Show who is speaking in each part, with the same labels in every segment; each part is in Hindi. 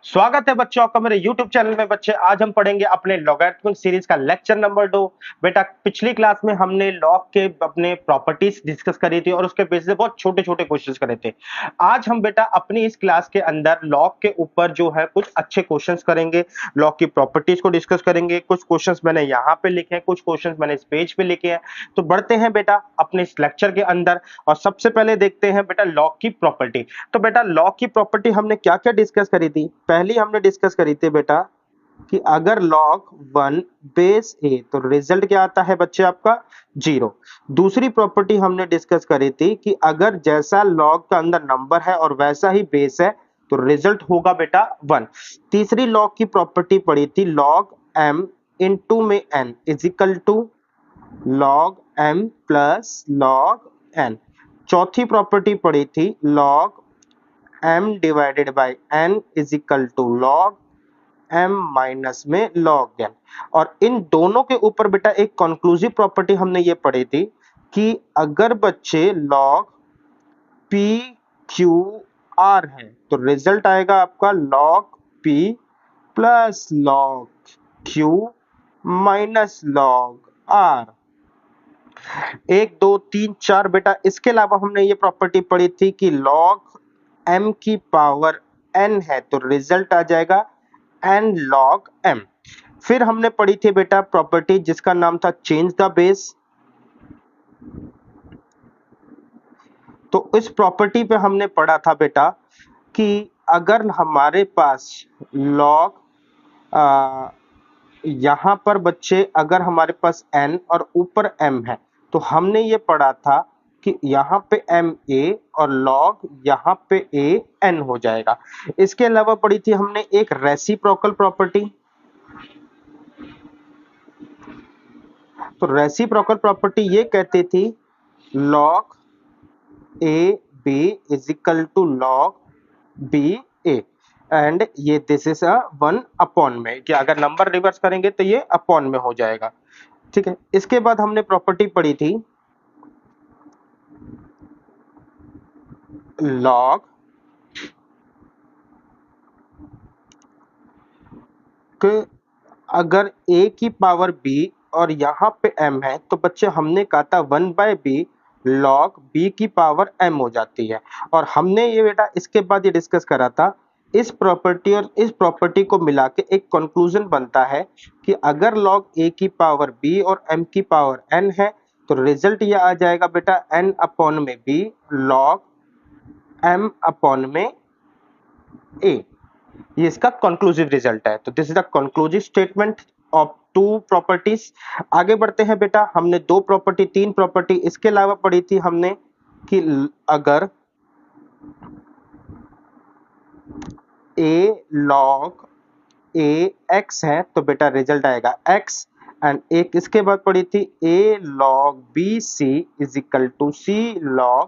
Speaker 1: स्वागत है बच्चों आपका मेरे YouTube चैनल में। बच्चे आज हम पढ़ेंगे अपने लॉगरिथमिक सीरीज का लेक्चर नंबर 2। बेटा पिछली क्लास में हमने लॉग के अपने प्रॉपर्टीज डिस्कस करी थी और उसके बेसिस पे बहुत छोटे-छोटे क्वेश्चंस करे थे। आज हम बेटा अपनी इस क्लास के अंदर लॉग के ऊपर जो है कुछ अच्छे क्वेश्चंस करेंगे, लॉग की प्रॉपर्टीज को डिस्कस करेंगे। कुछ क्वेश्चंस मैंने यहाँ पे लिखे हैं, कुछ क्वेश्चंस मैंने इस पेज पे लिखे हैं। तो बढ़ते हैं बेटा अपने इस लेक्चर के अंदर और सबसे पहले देखते हैं बेटा लॉग की प्रॉपर्टी। तो बेटा लॉग की प्रॉपर्टी हमने क्या-क्या डिस्कस करी थी? पहली हमने डिस्कस करी थी बेटा कि अगर log 1 बेस ए तो रिजल्ट क्या आता है बच्चे आपका 0। दूसरी प्रॉपर्टी हमने डिस्कस करी थी कि अगर जैसा log का अंदर नंबर है और वैसा ही बेस है तो रिजल्ट होगा बेटा 1। तीसरी log की प्रॉपर्टी पढ़ी थी log m इनटू में n is equal to log m plus log n। चौथी प्रॉपर्टी पढ़ी थी log m divided by n is equal to log m minus में log n। और इन दोनों के ऊपर बेटा एक कंक्लूसिव प्रॉपर्टी हमने ये पढ़ी थी कि अगर बच्चे log p q r है तो रिजल्ट आएगा आपका log p plus log q minus log r। 1 2 3 4 बेटा इसके अलावा हमने ये प्रॉपर्टी पढ़ी थी कि log m की पावर n है तो रिजल्ट आ जाएगा n log m। फिर हमने पढ़ी थी बेटा प्रॉपर्टी जिसका नाम था चेंज द बेस। तो इस प्रॉपर्टी पे हमने पढ़ा था बेटा कि अगर हमारे पास log यहां पर बच्चे अगर हमारे पास n और ऊपर m है तो हमने ये पढ़ा था कि यहाँ पे m a और log यहाँ पे a n हो जाएगा। इसके अलावा पढ़ी थी हमने एक रेसिप्रोकल प्रॉपर्टी। तो रेसिप्रोकल प्रॉपर्टी ये कहती थी log a b is equal to log b a and ये दिस इज अ 1 अपॉन में कि अगर नंबर रिवर्स करेंगे तो ये अपॉन में हो जाएगा। ठीक है, इसके बाद हमने प्रॉपर्टी पढ़ी थी log कि अगर a की पावर b और यहाँ पे m है तो बच्चे हमने कहा था 1/b log b की पावर m हो जाती है। और हमने ये बेटा इसके बाद ये डिस्कस करा था इस प्रॉपर्टी और इस प्रॉपर्टी को मिला के एक कंक्लूजन बनता है कि अगर log a की पावर b और m की पावर n है तो रिजल्ट ये आ जाएगा बेटा n अपॉन में b log m अपॉन में a। ये इसका कंक्लूसिव रिजल्ट है। तो this is the conclusive statement of two properties. आगे बढ़ते हैं बेटा हमने तीन प्रॉपर्टी इसके अलावा पढ़ी थी हमने कि अगर a log a x है तो बेटा रिजल्ट आएगा x। एंड एक इसके बाद पढ़ी थी a log b c is equal to c log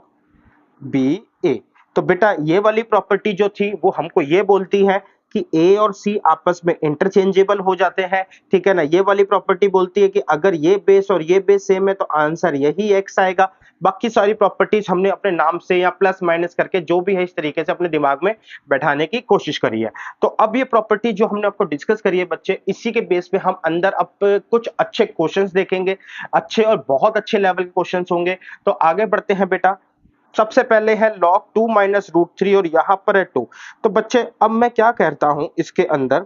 Speaker 1: b a। तो बेटा ये वाली प्रॉपर्टी जो थी वो हमको ये बोलती है कि a और c आपस में इंटरचेंजेबल हो जाते हैं। ठीक है ना, ये वाली प्रॉपर्टी बोलती है कि अगर ये बेस और ये बेस सेम है तो आंसर यही x आएगा। बाकी सारी प्रॉपर्टीज हमने अपने नाम से या प्लस माइनस करके जो भी है इस तरीके से अपने दिमाग में बैठाने की कोशिश करी है। तो अब ये प्रॉपर्टी जो हमने आपको डिस्कस करी है बच्चे, इसी के बेस पे हम अंदर अब कुछ अच्छे क्वेश्चंस देखेंगे, अच्छे और बहुत अच्छे लेवल के क्वेश्चंस होंगे। तो आगे बढ़ते हैं बेटा। सबसे पहले है log 2 माइनस रूट 3 और यहां पर है 2। तो बच्चे अब मैं क्या कहता हूं इसके अंदर,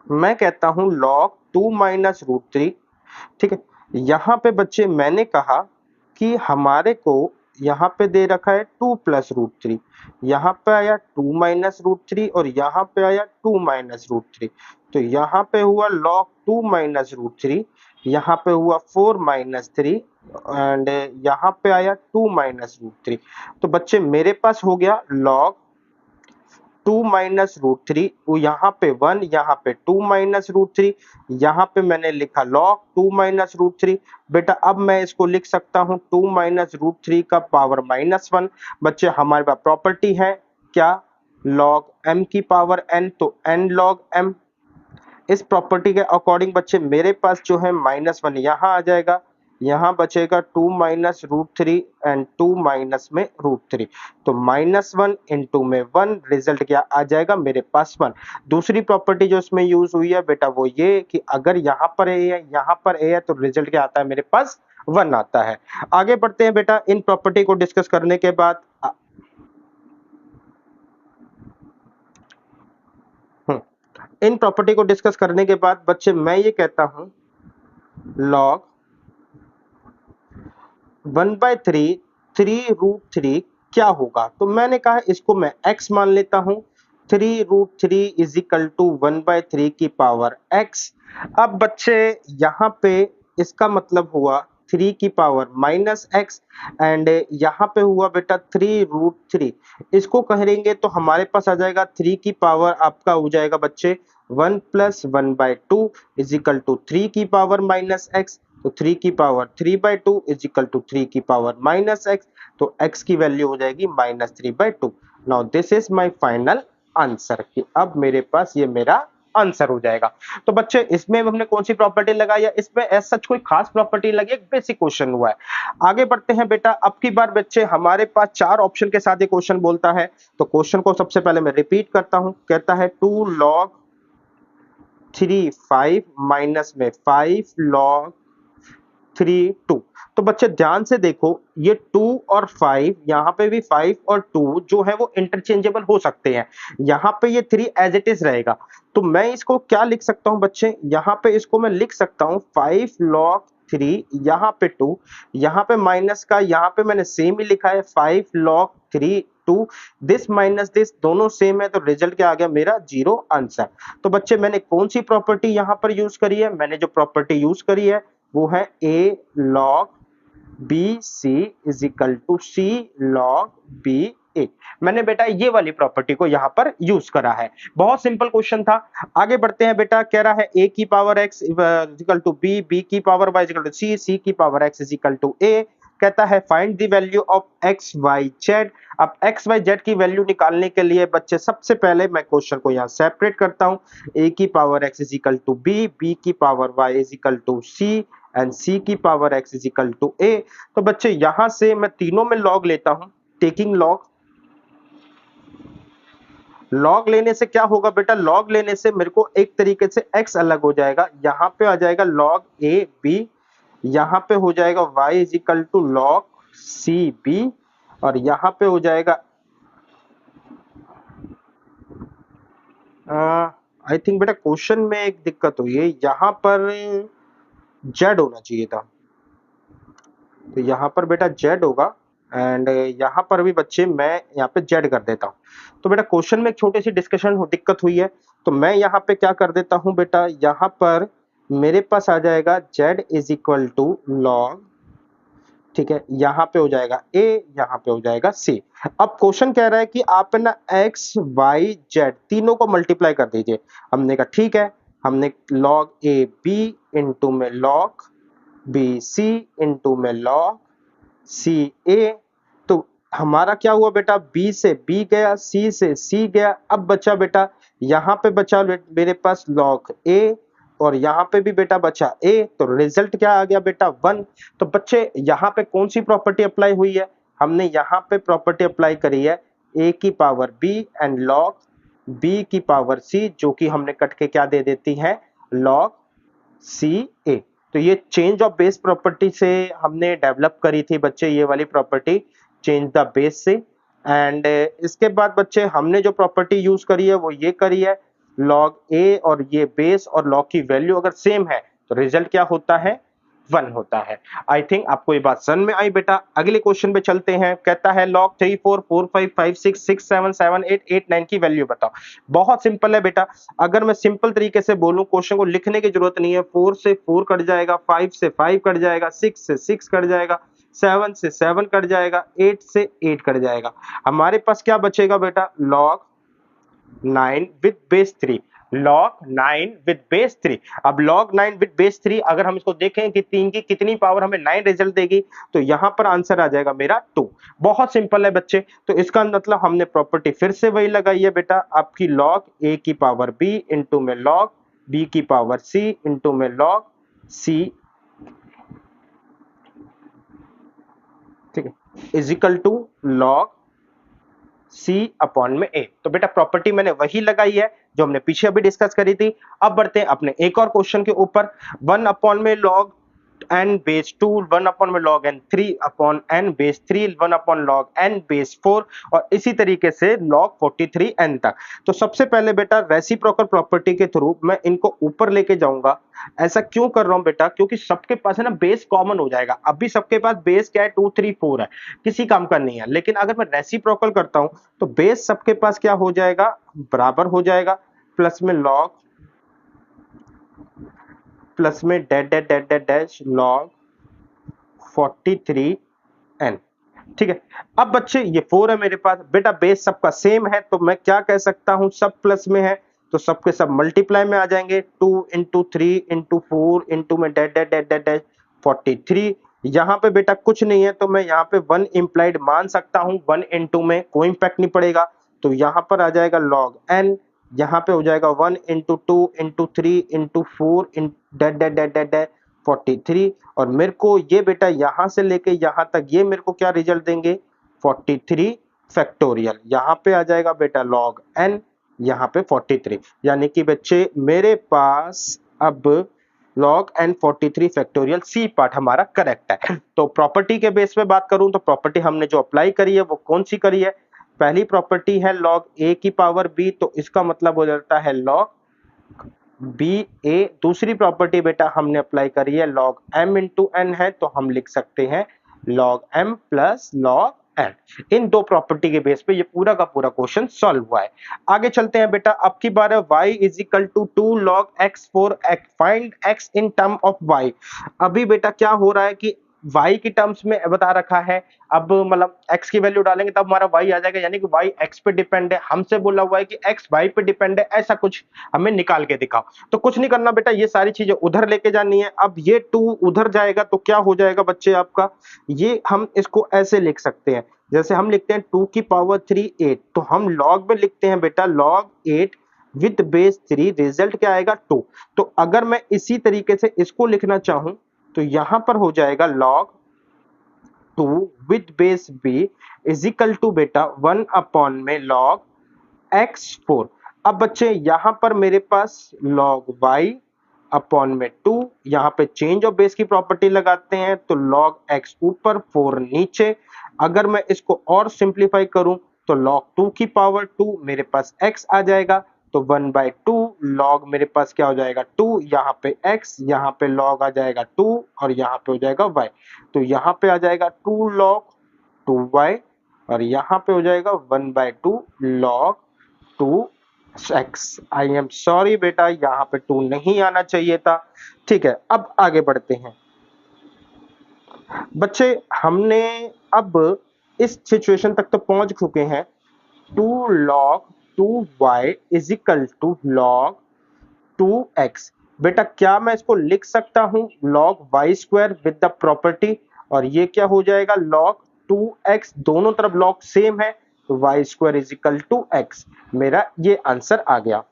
Speaker 1: मैं कहता हूं log 2 माइनस रूट 3। ठीक है, यहां पे बच्चे मैंने कहा कि हमारे को यहां पे दे रखा है 2 प्लस रूट 3, यहां पे आया 2 माइनस रूट 3 और यहां पे आया 2 माइनस रूट 3। तो यहां पे हुआ log 2 माइनस रूट 3, यहाँ पे हुआ 4 माइनस 3 एंड यहाँ पे आया 2 माइनस रूट 3। तो बच्चे मेरे पास हो गया log 2 माइनस रूट 3, यहाँ पे 1, यहाँ पे 2 माइनस रूट 3, यहाँ पे मैंने लिखा log 2 माइनस रूट 3। बेटा अब मैं इसको लिख सकता हूँ 2 माइनस रूट 3 का पावर -1। बच्चे हमारे पास प्रॉपर्टी है क्या, log m की पावर n तो n log m। इस प्रॉपर्टी के अकॉर्डिंग बच्चे मेरे पास जो है -1 यहाँ आ जाएगा यहाँ बचेगा 2 minus root three and 2 minus में रूट थ्री, तो -1 इंटू में 1, रिजल्ट क्या आ जाएगा मेरे पास 1। दूसरी प्रॉपर्टी जो इसमें यूज हुई है बेटा वो ये कि अगर यहाँ पर ए है, यहाँ पर ए है, तो रिजल्ट क्या आता है मेरे पास 1 आता है। आगे बढ़ते हैं बेटा, इन प्रॉपर्टी को डिस्कस करने के बाद इन प्रॉपर्टी को डिस्कस करने के बाद बच्चे मैं ये कहता हूं लॉग 1/3 3√3 क्या होगा, तो मैंने कहा इसको मैं x मान लेता हूं। 3√3 इज इक्वल टू 1/3 की पावर x। अब बच्चे यहाँ पे इसका मतलब हुआ 3 की पावर -x एंड यहाँ पे हुआ बेटा 3√3, इसको कहेंगे तो हमारे पास आ जाएगा 3 की पावर आपका हो जाएगा बच्चे 1 प्लस 1/2 इज इक्वल टू 3 की पावर -x, तो 3 की पावर 3/2 इज इक्वल टू 3 की पावर -x, तो x की वैल्यू हो जाएगी -3/2। Now this is my final answer कि अब मेरे पास ये मेरा आंसर हो जाएगा। तो बच्चे इसमें हमने कौन सी प्रॉपर्टी लगाई है, इसमें एज सच कोई खास प्रॉपर्टी लगी, एक बेसिक क्वेश्चन हुआ है। आगे बढ़ते हैं बेटा, अब की बार बच्चे हमारे पास 4 ऑप्शन के साथ ये क्वेश्चन बोलता है, तो क्वेश्चन को सबसे पहले मैं रिपीट करता हूं। कहता है 2 log 3 5 माइनस में 5 log 3 2। तो बच्चे ध्यान से देखो, ये 2 और 5, यहाँ पे भी 5 और 2 जो है वो इंटरचेंजेबल हो सकते हैं। यहाँ पे ये 3 एज इट इज रहेगा, तो मैं इसको क्या लिख सकता हूँ बच्चे, यहाँ पे इसको मैं लिख सकता हूँ 5 log 3, यहाँ पे 2, यहाँ पे माइनस का, यहाँ पे मैंने सेम ही लिखा है 5 log 3 2, दिस माइनस दिस दोनों सेम है, तो रिजल्ट क्या आ गया मेरा 0 आंसर। तो बच्चे मैंने कौन सी प्रॉपर्टी यहाँ पर यूज करी है, मैंने जो प्रॉपर्टी यूज करी है वो है a log b c is equal to c log b a. मैंने बेटा ये वाली प्रॉपर्टी को यहाँ पर यूज करा है। बहुत सिंपल क्वेश्चन था। आगे बढ़ते हैं बेटा, कह रहा है a की power x is equal to b, b की power y is equal to c, c की power x is equal to a। कहता है find the value of x y z। अब x y z की वैल्यू निकालने के लिए बच्चे सबसे पहले मैं क्वेश्चन को यहाँ सेपरेट करता हूँ। a की power x is equal to b, b की power y is equal to c and c की power x is equal to a। तो बच्चे यहां से मैं तीनों में लॉग लेता हूं, टेकिंग लॉग। लॉग लेने से क्या होगा बेटा, लॉग लेने से मेरे को एक तरीके से x अलग हो जाएगा, यहाँ पे आ जाएगा लॉग a b, यहाँ पे हो जाएगा y is equal to log c b, और यहाँ पे हो जाएगा आई थिंक बेटा क्वेश्चन में एक दिक्कत हुई है, यहाँ पर z होना चाहिए था, तो यहाँ पर बेटा z होगा एंड यहाँ पर भी बच्चे मैं यहाँ पे z कर देता हूँ। तो बेटा क्वेश्चन में एक छोटी सी डिस्कशन दिक्कत हुई है, तो मैं यहाँ पे क्या कर देता हूँ बेटा, यहाँ पर मेरे पास आ जाएगा z is equal to log, ठीक है, यहाँ पे हो जाएगा a, यहाँ पे हो जाएगा c। अब क्वेश्चन कह रहा है कि आप ना x y z तीनों को मल्टीप्लाई कर दीजिए। हमने कहा ठीक है, हमने लॉग a b इंटू में लॉग b c इंटू में लॉग सी ए, तो हमारा क्या हुआ बेटा, बी से बी गया, सी से सी गया। अब बचा बेटा, यहाँ पे बचा मेरे पास लॉग ए, और यहाँ पे भी बेटा बचा ए, तो रिजल्ट क्या आ गया बेटा 1। तो बच्चे यहाँ पे कौन सी प्रॉपर्टी अप्लाई हुई है, हमने यहाँ पे प्रॉपर्टी अप्लाई करी है ए की power B and log B की पावर सी, जो कि हमने कट के क्या दे देती है लॉग सी ए। तो ये चेंज ऑफ बेस प्रॉपर्टी से हमने डेवलप करी थी बच्चे, ये वाली प्रॉपर्टी चेंज द बेस से। एंड इसके बाद बच्चे हमने जो प्रॉपर्टी यूज करी है वो ये करी है लॉग ए, और ये बेस और लॉग की वैल्यू अगर सेम है तो रिजल्ट क्या होता है 1 होता है। आई थिंक आपको ये बात समझ में आई बेटा। अगले क्वेश्चन पे चलते हैं। कहता है log 3 4 4 5 5 6 6 7 7 8 8 9 की वैल्यू बताओ। बहुत सिंपल है बेटा, अगर मैं सिंपल तरीके से बोलूं, क्वेश्चन को लिखने की जरूरत नहीं है। 4 से 4 कट जाएगा, 5 से 5 कट जाएगा, 6 से 6 कट जाएगा, 7 से 7 कट जाएगा, 8 से 8 कट जाएगा। हमारे पास क्या बचेगा बेटा, log 9 with base 3, log 9 with base 3। अब log 9 विद बेस 3 अगर हम इसको देखें कि 3 की कितनी पावर हमें 9 रिजल्ट देगी, तो यहां पर आंसर आ जाएगा मेरा 2। बहुत सिंपल है बच्चे, तो इसका मतलब हमने प्रॉपर्टी फिर से वही लगाई है बेटा, आपकी log a की पावर b इंटू में log b की पावर c इंटू में log c is equal to log C upon में ए। तो बेटा प्रॉपर्टी मैंने वही लगाई है जो हमने पीछे अभी डिस्कस करी थी। अब बढ़ते हैं अपने एक और क्वेश्चन के ऊपर। 1 अपॉन में लॉग n बेस 2, 1 अपॉन में log n 3 upon n base 3, 1 upon log n base 4 और इसी तरीके से लॉग 43 n तक। तो सबसे पहले बेटा रेसिप्रोकल प्रॉपर्टी के थ्रू मैं इनको ऊपर लेके जाऊंगा। ऐसा क्यों कर रहा हूं बेटा? क्योंकि सबके पास है ना बेस कॉमन हो जाएगा। अभी सबके पास बेस क्या है? 2 3 4 है, किसी काम का नहीं है। लेकिन अगर मैं रेसिप्रोकल करता हूं तो बेस सबके पास क्या हो जाएगा? बराबर हो जाएगा, प्लस में लॉग, प्लस में dash dash dash dash dash log 43n। ठीक है। अब बच्चे ये 4 है मेरे पास, बेटा बेस सबका सेम है तो मैं क्या कह सकता हूं? सब प्लस में है तो सबके सब मल्टीप्लाई में आ जाएंगे। 2 इंटू 3 इंटू 4 इंटू में dash dash dash dash dash 43। यहाँ पे बेटा कुछ नहीं है तो मैं यहाँ पे 1 इम्प्लाइड मान सकता हूँ। 1 इंटू में कोई इम्पैक्ट नहीं पड़ेगा तो यहाँ पर आ जाएगा लॉग n। यहाँ पे हो जाएगा 1 into 2 into 3 into 4 in dash dash dash dash dash 43। और मेरे को ये बेटा यहां से लेके यहां तक ये मेरे को क्या रिजल्ट देंगे? 43 फैक्टोरियल। यहाँ पे आ जाएगा बेटा लॉग n, यहाँ पे 43। यानी कि बच्चे मेरे पास अब log n 43 factorial C part हमारा करेक्ट है। तो प्रॉपर्टी के बेस पे बात करूं तो प्रॉपर्टी हमने जो अप्लाई करी है वो कौन सी करी है? पहली प्रॉपर्टी है लॉग a की पावर b, तो इसका मतलब हो जाता है लॉग बी ए। दूसरी प्रॉपर्टी बेटा हमने अप्लाई करी है लॉग m इंटू एन है तो हम लिख सकते हैं log m plus log n। इन दो प्रॉपर्टी के बेस पे ये पूरा का पूरा क्वेश्चन सॉल्व हुआ है। आगे चलते हैं बेटा। अब की बार है y is equal to 2 log x for x, find x in term of y। अभी बेटा क्या हो रहा है कि y की टर्म्स में बता रखा है। अब मतलब x की वैल्यू डालेंगे तब हमारा y आ जाएगा, यानी कि y x पे डिपेंड है। हमसे बोला हुआ है कि x y पे डिपेंड है, ऐसा कुछ हमें निकाल के दिखाओ। तो कुछ नहीं करना बेटा, ये सारी चीजें उधर लेके जानी है। अब ये 2 उधर जाएगा तो क्या हो जाएगा बच्चे आपका? ये हम इसको ऐसे लिख सकते हैं, जैसे हम लिखते हैं 2 की पावर 3 8, तो हम लॉग में लिखते हैं बेटा लॉग 8 विद बेस 3, रिजल्ट क्या आएगा? 2। तो अगर मैं इसी तरीके से इसको लिखना चाहूं तो यहां पर हो जाएगा log 2 with base B is equal to बेटा 1 अपॉन में लॉग x4। अब बच्चे यहां पर मेरे पास log y अपॉन में 2, यहां पे चेंज ऑफ बेस की प्रॉपर्टी लगाते हैं तो log x ऊपर 4 नीचे। अगर मैं इसको और सिंप्लीफाई करूं तो log 2 की पावर 2 मेरे पास x आ जाएगा तो 1/2 log मेरे पास क्या हो जाएगा? 2, यहाँ पे x, यहाँ पे log आ जाएगा 2 और यहाँ पे हो जाएगा y। तो यहाँ पे आ जाएगा 2 log 2y और यहाँ पे हो जाएगा 1/2 log 2x। I am sorry बेटा, यहाँ पे 2 नहीं आना चाहिए था। ठीक है, अब आगे बढ़ते हैं बच्चे। हमने अब इस सिचुएशन तक तो पहुंच चुके हैं। 2 log 2y is equal to log 2x। बेटा क्या मैं इसको लिख सकता हूं log y square with the property, और ये क्या हो जाएगा log 2x। दोनों तरफ log सेम है तो y square is equal to x। मेरा ये आंसर आ गया।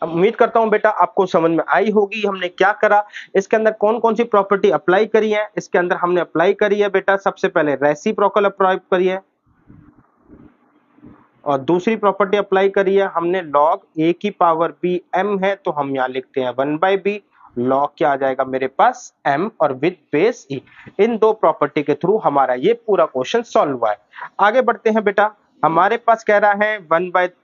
Speaker 1: उम्मीद करता हूं बेटा आपको समझ में आई होगी हमने क्या करा। इसके अंदर कौन कौन सी प्रॉपर्टी अप्लाई करी है? इसके अंदर हमने अप्लाई करी है बेटा सबसे पहले रेसिप्रोकल अप्लाई करी है, और दूसरी प्रॉपर्टी अप्लाई करी है हमने log a की पावर b m है तो हम यहाँ लिखते हैं 1/b। log क्या आ जाएगा मेरे पास? m और विद बेस e। इन दो प्रॉपर्टी के थ्रू हमारा ये पूरा क्वेश्चन सॉल्व हुआ है। आगे बढ़ते हैं बेटा। हमारे पास कह रहा है 1/2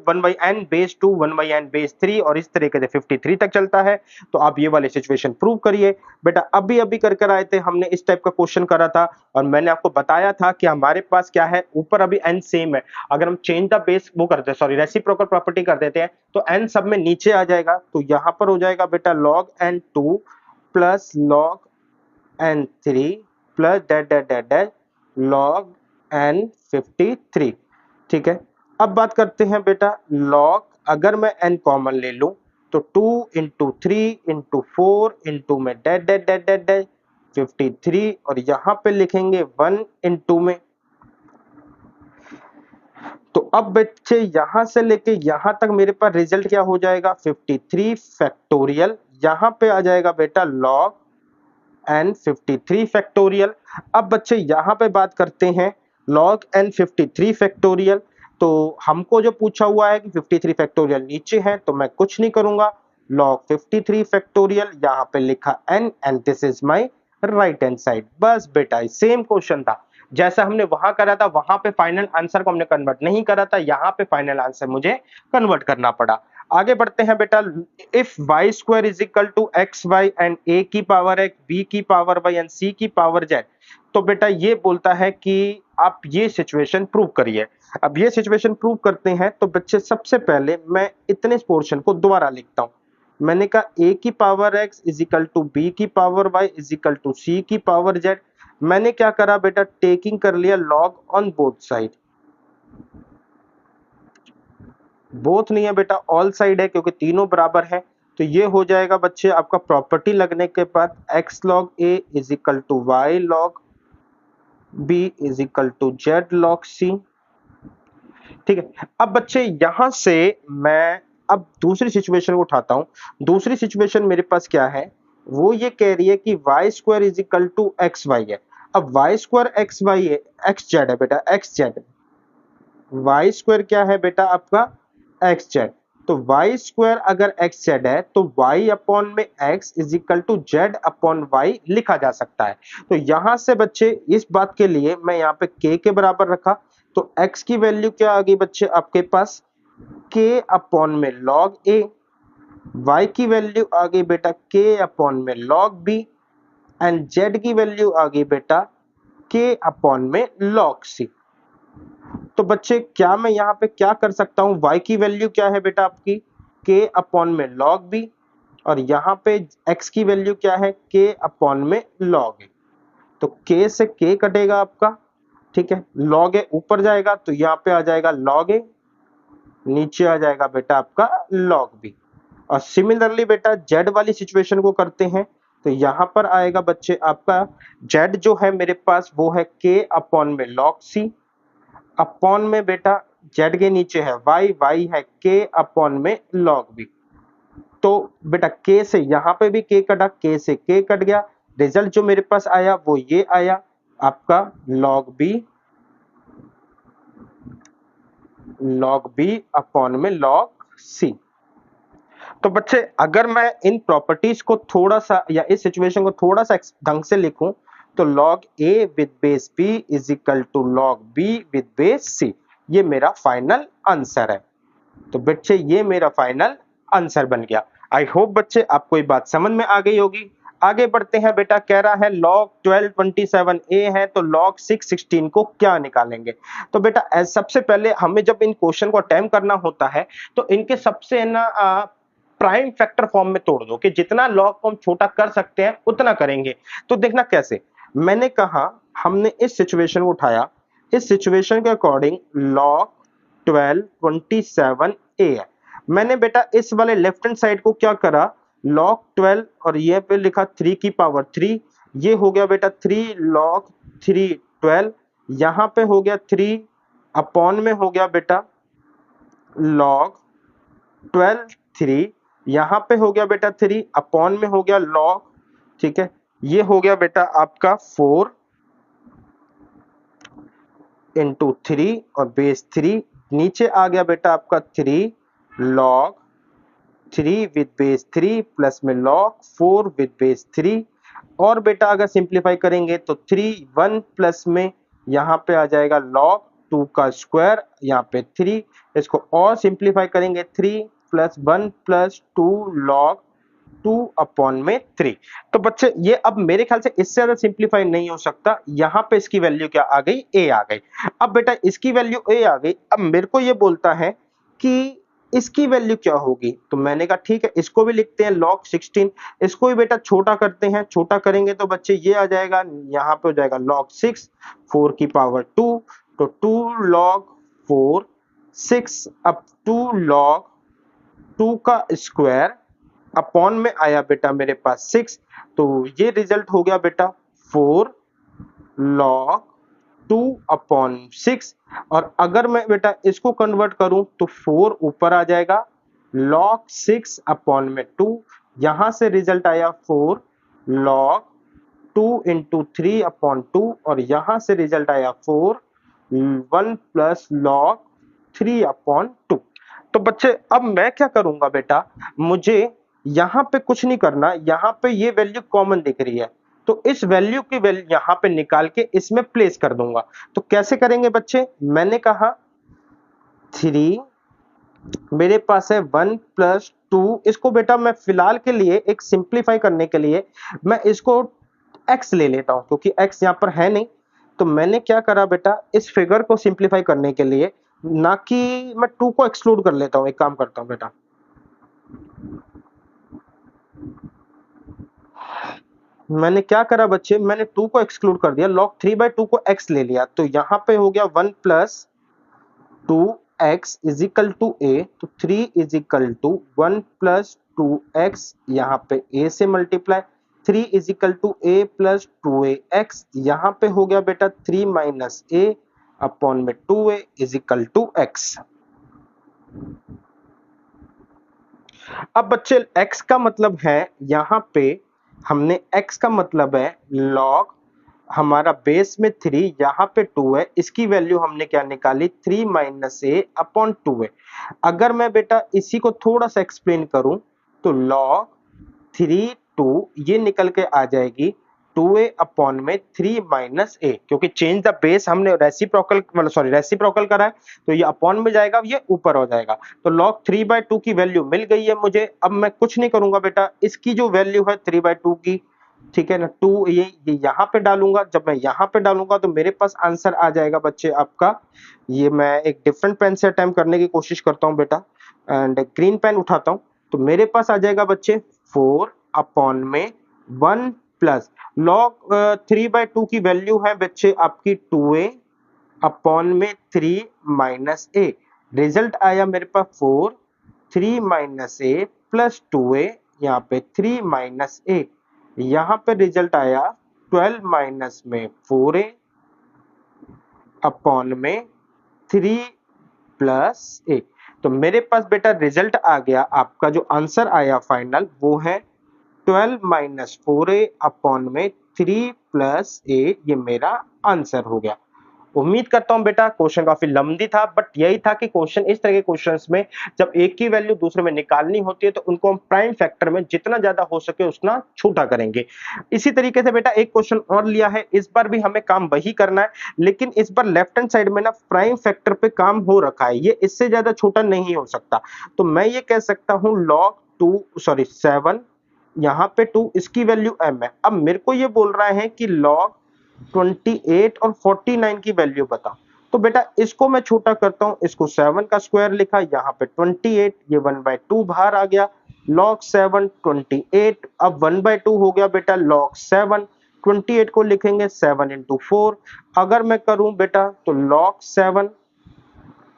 Speaker 1: 1/n बेस 2 1/n बेस 3 और इस तरीके से 53 तक चलता है। तो आप ये वाली सिचुएशन प्रूव करिए। बेटा अभी अभी कर कर आए थे, हमने इस टाइप का क्वेश्चन करा था और मैंने आपको बताया था कि हमारे पास क्या है, ऊपर अभी n सेम है। अगर हम चेंज द बेस वो करते हैं, सॉरी रेसिप्रोकल प्रॉपर्टी कर देते हैं तो n सब में नीचे आ जाएगा। तो यहां पर हो जाएगा बेटा log n2 plus log n3 plus that that that that log n53। ठीक है। अब बात करते हैं बेटा log, अगर मैं n कॉमन ले लूं तो 2 इंटू 3 इंटू 4 इंटू में that that that that that 53 और यहाँ पे लिखेंगे 1 इंटू में। तो अब बच्चे यहां से लेके यहां तक मेरे पास रिजल्ट क्या हो जाएगा? 53 फैक्टोरियल। यहां पे आ जाएगा बेटा log n 53 फैक्टोरियल। अब बच्चे यहाँ पे बात करते हैं log n 53 फैक्टोरियल। तो हमको जो पूछा हुआ है कि 53 फैक्टोरियल नीचे है, तो मैं कुछ नहीं करूंगा, log 53 फैक्टोरियल यहाँ पे लिखा n and this is my right hand side. बस बेटा सेम क्वेश्चन था, जैसा हमने वहां करा था, वहां पे फाइनल आंसर को हमने कन्वर्ट नहीं करा था, यहाँ पे फाइनल आंसर मुझे कन्वर्ट करना पड़ा। आगे बढ़ते हैं बेटा, if y square is equal to x y and a की पावर एक्स, बी की पावर वाई एंड सी की पावर जेड, तो बेटा ये बोलता है कि आप ये सिचुएशन प्रूव करिए। अब ये सिचुएशन प्रूव करते हैं, तो बच्चे सबसे पहले मैं इतने पोर्शन को दोबारा लिखता हूं। मैंने कहा a की power x is equal to b की power y is equal to c की पावर z। मैंने क्या करा बेटा, टेकिंग कर लिया log on both side. Both नहीं है बेटा, ऑल साइड है, क्योंकि तीनों बराबर है। तो ये हो जाएगा बच्चे आपका प्रॉपर्टी लगने के बाद x log a is equal to y log b is equal to z log c। ठीक है, अब बच्चे यहां से मैं अब दूसरी सिचुएशन को उठाता हूं। दूसरी सिचुएशन मेरे पास क्या है, वो ये कह रही है कि Y square is equal to x Y है। अब वाई स्क्वायर एक्स वाई है, एक्स जेड है बेटा, एक्स जेड। वाई स्क्वायर क्या है बेटा आपका, एक्स जेड। तो वाई स्क्वायर अगर एक्स जेड है, तो वाई अपॉन में X is equal to Z upon Y लिखा जा सकता है। तो यहां से बच्चे इस बात के लिए मैं यहाँ पे k के बराबर रखा, तो x की वैल्यू क्या आ गई बच्चे आपके पास, k अपॉन में log a। y की वैल्यू आ गई बेटा k अपॉन में log b एंड z की वैल्यू आ गई बेटा k अपॉन में log c। तो बच्चे क्या मैं यहाँ पे क्या कर सकता हूँ, y की वैल्यू क्या है बेटा आपकी k अपॉन में log b, और यहाँ पे x की वैल्यू क्या है k अपॉन में log a। तो k से k कटेगा आपका, ठीक है, log a ऊपर जाएगा तो यहाँ पे आ जाएगा log a, नीचे आ जाएगा बेटा आपका log b। और सिमिलरली बेटा z वाली सिचुएशन को करते हैं, तो यहाँ पर आएगा बच्चे आपका z जो है मेरे पास वो है k अपॉन में log c, अपॉन में बेटा z के नीचे है y, y है k अपॉन में log b। तो बेटा k से यहाँ पे भी k कटा, k से k कट गया, रिजल्ट जो मेरे पास आया वो ये आया आपका log b अपॉन में log c। तो बच्चे अगर मैं इन प्रॉपर्टीज को थोड़ा सा या इस सिचुएशन को थोड़ा सा ढंग से लिखूं, तो log a with base b is equal to log b with base c, ये मेरा फाइनल आंसर है। तो बच्चे ये मेरा फाइनल आंसर बन गया। आई होप बच्चे आपको ये बात समझ में आ गई होगी। आगे बढ़ते हैं बेटा, कह रहा है log 1227a है, तो log 616 को क्या निकालेंगे। तो बेटा सबसे पहले हमें जब इन क्वेश्चन को अटेम्प्ट करना होता है, तो इनके सबसे ना प्राइम फैक्टर फॉर्म में तोड़ दो कि जितना लॉग फॉर्म छोटा कर सकते हैं उतना करेंगे। तो देखना कैसे, मैंने कहा हमने इस सिचुएशन को उठाया, इस सिचुएशन के अकॉर्डिंग log 1227a है। मैंने बेटा इस वाले लेफ्ट हैंड साइड को क्या करा, log 12 और ये पे लिखा 3 की पावर 3, ये हो गया बेटा 3 log 3 12, यहाँ पे हो गया 3 अपॉन में हो गया बेटा log 12 3, यहाँ पे हो गया बेटा 3 अपॉन में हो गया log, ठीक है, ये हो गया बेटा आपका 4 इंटू 3 और बेस 3, नीचे आ गया बेटा आपका 3 log 3 विद बेस 3 प्लस में log 4 विद बेस 3। और बेटा अगर सिंप्लीफाई करेंगे तो 3 1 प्लस में यहाँ पे आ जाएगा log 2 का स्क्वायर, यहाँ पे 3, इसको और सिंप्लीफाई करेंगे 3 प्लस 1 प्लस 2 log 2 अपॉन में 3। तो बच्चे ये अब मेरे ख्याल से इससे ज्यादा सिंप्लीफाई नहीं हो सकता, यहाँ पे इसकी वैल्यू क्या आ गई, a आ गई। अब बेटा इसकी वैल्यू a आ गई, अब मेरे को ये बोलता है कि इसकी वैल्यू क्या होगी, तो मैंने कहा ठीक है इसको भी लिखते हैं log 16, इसको भी बेटा छोटा करते हैं, छोटा करेंगे तो बच्चे ये आ जाएगा, यहाँ पे हो जाएगा log 6 4 की पावर 2, तो 2 log 4 6 अब 2 log 2 का स्क्वायर अपॉन में आया बेटा मेरे पास 6, तो ये रिजल्ट हो गया बेटा 4 log 2 अपॉन 6। और अगर मैं बेटा इसको कन्वर्ट करूं तो 4 ऊपर आ जाएगा log 6 अपॉन में 2, यहां से रिजल्ट आया 4 log 2 इंटू 3/2 और यहां से रिजल्ट आया 4 1 प्लस लॉग 3/2। तो बच्चे अब मैं क्या करूंगा बेटा, मुझे यहां पे कुछ नहीं करना, यहां पे ये वैल्यू कॉमन दिख रही है तो इस वैल्यू की वैल्यू यहां पे निकाल के इसमें प्लेस कर दूंगा। तो कैसे करेंगे बच्चे, मैंने कहा 3, मेरे पास है 1 प्लस 2, इसको बेटा मैं फिलहाल के लिए एक सिंप्लीफाई करने के लिए मैं इसको x ले लेता हूं क्योंकि x यहां पर है नहीं। तो मैंने क्या करा बेटा, इस फिगर को सिंप्लीफाई करने के लिए ना कि मैं 2 को एक्सक्लूड कर लेता हूं, एक काम करता हूं बेटा, मैंने क्या करा बच्चे, मैंने 2 को एक्सक्लूड कर दिया, log 3/2 को x ले लिया तो यहां पे हो गया 1 plus 2x is equal to a, तो 3 is equal to 1 plus 2x, यहाँ पे a से multiply, 3 is equal to a plus 2ax, यहाँ पे हो गया बेटा 3 माइनस a अपॉन में 2a is equal to x। अब बच्चे x का मतलब है, यहाँ पे हमने x का मतलब है log, हमारा बेस में 3 यहाँ पे 2 है, इसकी वैल्यू हमने क्या निकाली 3 माइनस ए अपॉन 2 है। अगर मैं बेटा इसी को थोड़ा सा एक्सप्लेन करूं तो log 3 2 ये निकल के आ जाएगी 2a अपॉन में 3 माइनस ए, क्योंकि चेंज द बेस हमने रेसिप्रोकल मतलब सॉरी रेसिप्रोकल करा है तो ये अपॉन में जाएगा, ये ऊपर हो जाएगा। तो log 3/2 की वैल्यू मिल गई है मुझे। अब मैं कुछ नहीं करूंगा बेटा, इसकी जो वैल्यू है 3/2 की, ठीक है ना, 2 ये यहाँ पे डालूंगा, जब मैं यहाँ पे डालूंगा तो मेरे पास आंसर आ जाएगा बच्चे आपका, ये मैं एक डिफरेंट पेन से अटेम्प्ट करने की कोशिश करता हूँ बेटा, एंड ग्रीन पेन उठाता हूँ तो मेरे पास आ जाएगा बच्चे 4 अपॉन में 1 प्लस log 3/2 की वैल्यू है बच्चे आपकी 2a अपॉन में 3 माइनस ए, रिजल्ट आया मेरे पास 4 3 माइनस ए प्लस 2a, यहाँ पे 3 माइनस ए, यहाँ पे रिजल्ट आया 12 माइनस में 4a अपॉन में 3 प्लस ए। तो मेरे पास बेटा रिजल्ट आ गया, आपका जो आंसर आया फाइनल वो है 12 माइनस 4a अपॉन में 3 प्लस ए, ये मेरा आंसर हो गया। उम्मीद करता हूं बेटा क्वेश्चन काफी लंबी था, बट यही था कि क्वेश्चन इस तरह के क्वेश्चंस में जब एक की वैल्यू दूसरे में निकालनी होती है तो उनको हम प्राइम फैक्टर में जितना ज्यादा हो सके उतना छोटा करेंगे। इसी तरीके से बेटा एक क्वेश्चन और लिया है, इस बार भी हमें काम वही करना है, लेकिन इस बार लेफ्ट हैंड साइड में ना प्राइम फैक्टर पे काम हो रखा है, ये इससे ज्यादा छोटा नहीं हो सकता। तो मैं ये कह सकता हूं log 7, यहाँ पे 2 इसकी वैल्यू m है। अब मेरे को ये बोल रहा है कि log 28 और 49 की वैल्यू बता, तो बेटा इसको मैं छोटा करता हूं, इसको 7 का स्क्वायर लिखा, यहाँ पे 28, ये 1/2 बाहर आ गया, log 7 28, अब 1/2 हो गया बेटा log 7, 28 को लिखेंगे 7 इंटू 4, अगर मैं करूं बेटा तो log 7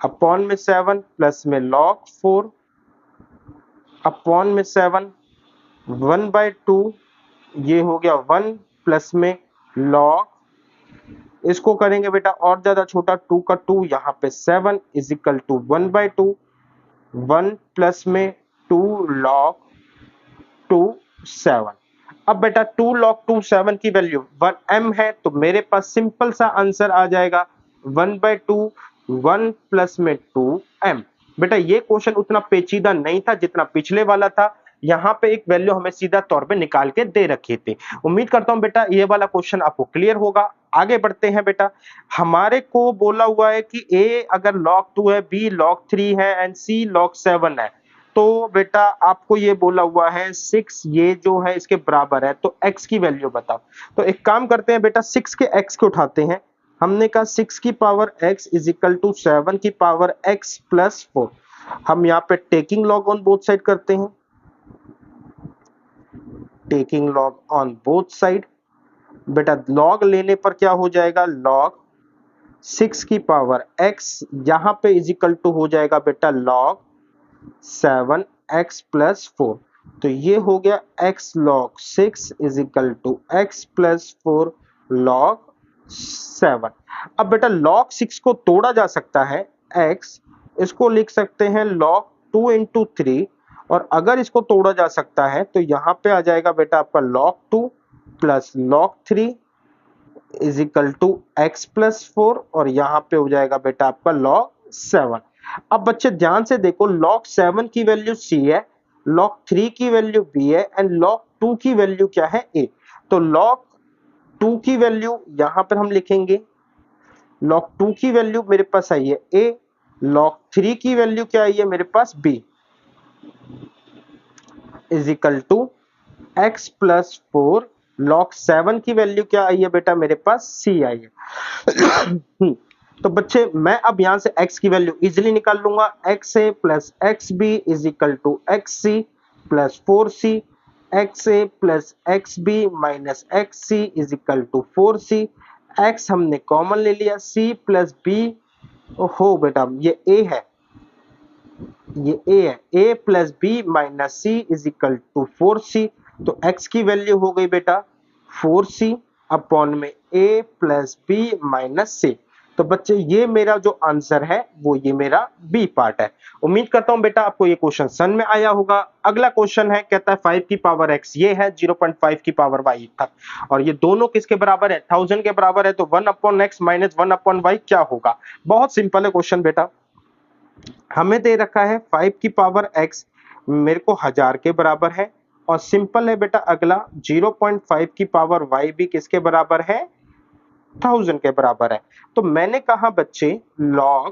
Speaker 1: अपॉन में 7 प्लस में log 4 अपॉन में 7 1/2, ये हो गया 1 प्लस में log, इसको करेंगे बेटा और ज्यादा छोटा, 2 का 2, यहाँ पे 7 इज इक्वल टू 1/2, 1 प्लस में 2 log 2 7। अब बेटा 2 log 2 7 की वैल्यू 1 m है, तो मेरे पास सिंपल सा आंसर आ जाएगा 1/2 1 प्लस में 2 m। बेटा ये क्वेश्चन उतना पेचीदा नहीं था जितना पिछले वाला था, यहाँ पे एक वैल्यू हमें सीधा तौर पे निकाल के दे रखी थी। उम्मीद करता हूं बेटा ये वाला क्वेश्चन आपको क्लियर होगा। आगे बढ़ते हैं बेटा, हमारे को बोला हुआ है कि a अगर log 2 है, b log 3 है एंड c log 7 है, तो बेटा आपको ये बोला हुआ है 6 ये जो है इसके बराबर है, तो x की वैल्यू बताओ। तो एक काम करते हैं बेटा, 6 के x को उठाते हैं, हमने कहा 6 की power x is equal to 7 की पावर x प्लस 4, हम यहाँ पे taking log on both side करते हैं, taking log on both side, बेटा लॉग लेने पर क्या हो जाएगा, लॉग 6 की पावर x यहाँ पे इज इक्वल टू हो जाएगा बेटा लॉग 7x प्लस 4, तो ये हो गया x log 6 is equal to x plus 4 log 7। अब बेटा log 6 को तोड़ा जा सकता है, x इसको लिख सकते हैं log 2 इंटू 3, और अगर इसको तोड़ा जा सकता है तो यहाँ पे आ जाएगा बेटा आपका log 2 plus log 3 is equal to x plus 4 और यहाँ पे हो जाएगा बेटा आपका log 7। अब बच्चे ध्यान से देखो, log 7 की वैल्यू c है, log 3 की वैल्यू b है एंड log 2 की वैल्यू क्या है a। तो log 2 की वैल्यू यहां पर हम लिखेंगे, log 2 की वैल्यू मेरे पास आई है a, log 3 की वैल्यू क्या आई है मेरे पास b is equal to x plus 4, log 7 की वैल्यू क्या आई है बेटा मेरे पास c आई है। तो बच्चे मैं अब यहां से x की वैल्यू इजिली निकाल लूंगा, x a plus X B is equal to X C plus 4c, X A plus X B minus X C is equal to 4c, x हमने कॉमन ले लिया, c प्लस बी, हो बेटा ये a है, ये a है, a plus B minus c is equal to 4c। तो x की वैल्यू हो गई बेटा 4c अपॉन में a plus B minus c। तो बच्चे ये मेरा जो आंसर है वो ये मेरा बी पार्ट है। उम्मीद करता हूं बेटा आपको ये क्वेश्चन समझ में आया होगा। अगला क्वेश्चन है, कहता है 5 की पावर x ये है, 0.5 की पावर y था और ये दोनों किसके बराबर है, 1000 के बराबर है, तो 1 upon x minus 1 upon y क्या होगा। बहुत सिंपल है क्वेश्चन बेटा, हमें दे रखा है 5 की पावर x मेरे को 1000 के बराबर है और सिंपल है बेटा अगला 0.5 की पावर y भी किसके बराबर है, 1000 के बराबर है। तो मैंने कहा बच्चे log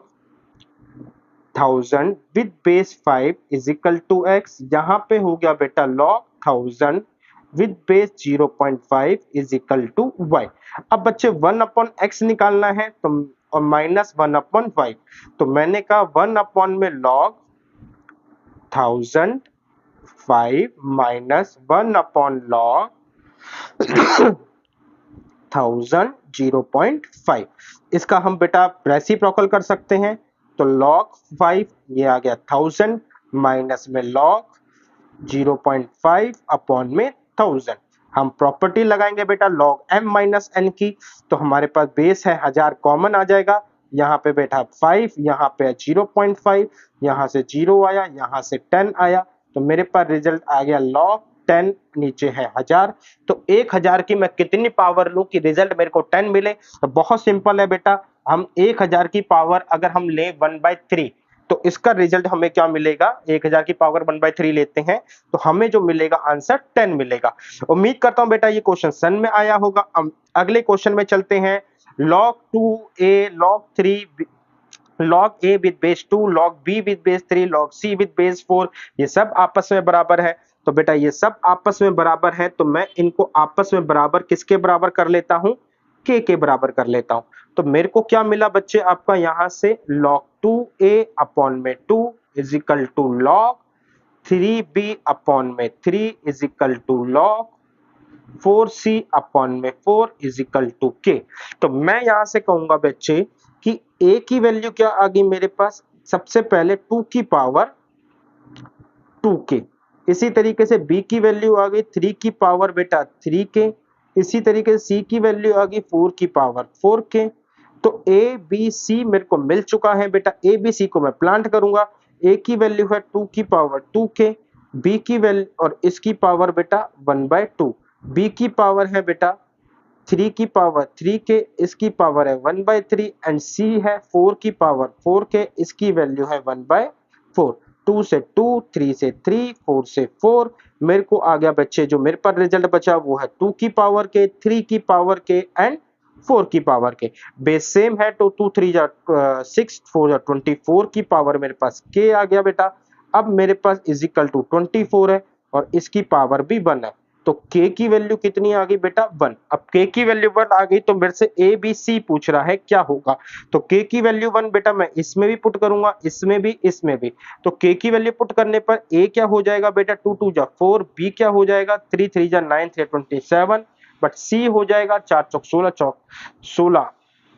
Speaker 1: 1000 with base 5 is equal to x, यहां पे हो गया बेटा log 1000 with base 0.5 is equal to y। अब बच्चे 1 अपॉन x निकालना है तो और माइनस 1 अपॉन y, तो मैंने कहा 1 अपॉन में log 1000 5 माइनस 1 अपॉन log 1000 0.5, इसका हम बेटा रेसिप्रोकल कर सकते हैं। तो log 5 ये आ गया 1000 माइनस में log 0.5 अपॉन में 1000। हम प्रॉपर्टी लगाएंगे बेटा log m माइनस n की, तो हमारे पास बेस है 1000 कॉमन आ जाएगा, यहाँ पे बेटा 5, यहाँ पे 0.5, यहाँ से 0 आया, यहाँ से 10 आया, तो मेरे पास रिजल्ट आ गया log 10, नीचे है 1000। तो 1000 की मैं कितनी पावर लूं कि रिजल्ट मेरे को 10 मिले। तो बहुत सिंपल है बेटा, हम 1000 की पावर अगर हम ले 1/3 तो इसका रिजल्ट हमें क्या मिलेगा, 1000 की पावर 1/3 लेते हैं तो हमें जो मिलेगा आंसर 10 मिलेगा। उम्मीद करता हूं बेटा ये क्वेश्चन समझ में आया होगा। अगले क्वेश्चन में चलते हैं, log 2a log 3 log a with base 2 log b with base 3 log c with base 4 ये सब आपस में बराबर है। तो बेटा ये सब आपस में बराबर है तो मैं इनको आपस में बराबर किसके बराबर कर लेता हूं, k के बराबर कर लेता हूं। तो मेरे को क्या मिला बच्चे आपका यहां से log 2a अपॉन में 2 is equal to log 3b upon में 3 is equal to log 4c upon में 4 इज इक्वल टू k। तो मैं यहां से कहूंगा बच्चे कि a की वैल्यू क्या आ गई मेरे पास, सबसे पहले 2 की पावर 2k, इसी तरीके से b की वैल्यू आ गई 3 की पावर बेटा 3k, इसी तरीके से c की वैल्यू आ गई 4 की पावर 4k। तो a b c मेरे को मिल चुका है बेटा, a b c को मैं प्लांट करूंगा, a की वैल्यू है 2 की पावर 2k, b की वैल्यू और इसकी पावर बेटा 1/2, b की पावर है बेटा 3 की पावर 3k, इसकी पावर है 1/3 एंड c है 4 की पावर 4k, इसकी वैल्यू है 1/4। 2 से 2, 3 से 3, 4 से 4, मेरे को आ गया बच्चे जो मेरे पास रिजल्ट बचा वो है 2 की पावर के, 3 की पावर के एंड 4 की पावर के। बेस सेम है तो 2 3 जा 6, 4 जा 24 की पावर मेरे पास k आ गया बेटा। अब मेरे पास इज इक्वल टू 24 है और इसकी पावर भी 1 है, तो k की वैल्यू कितनी आ गई बेटा 1। अब k की वैल्यू 1 आ गई तो मेरे से a b c पूछ रहा है क्या होगा, तो k की वैल्यू 1 बेटा मैं इसमें भी पुट करूंगा, इसमें भी, इसमें भी। तो k की वैल्यू पुट करने पर a क्या हो जाएगा बेटा 2 2 जा 4, b क्या हो जाएगा 3 3 जा 9 3 27, बट c हो जाएगा 4 चौक 16 चौक 16,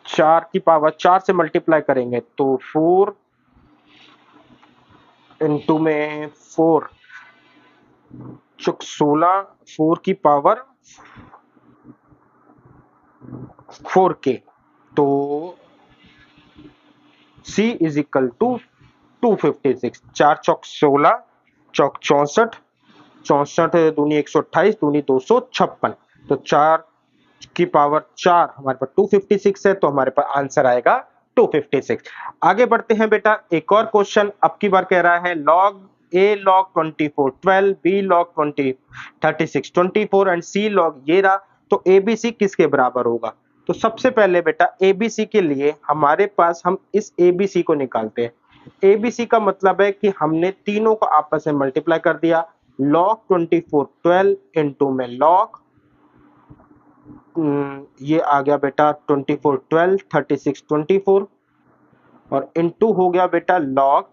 Speaker 1: 4 की पावर 4 से मल्टीप्लाई करेंगे तो 4 इंटू में 4 चौक 16, 4 की पावर 4k, तो c इज इक्वल टू 256, 4 चौक 16 चौक 64, 64 दूनी 128 दूनी 256, तो 4 की पावर 4 हमारे पास 256 है, तो हमारे पास आंसर आएगा 256। आगे बढ़ते हैं बेटा, एक और क्वेश्चन अब की बार कह रहा है log a log 24 12, b log 20 36 24 and c log ये रहा, तो abc किसके बराबर होगा? तो सबसे पहले बेटा abc के लिए हमारे पास हम इस abc को निकालते हैं। abc का मतलब है कि हमने तीनों को आपस में मल्टीप्लाई कर दिया। log 24 12 इंटू में log ये आ गया बेटा 24 12 36 24 और इनटू हो गया बेटा लॉग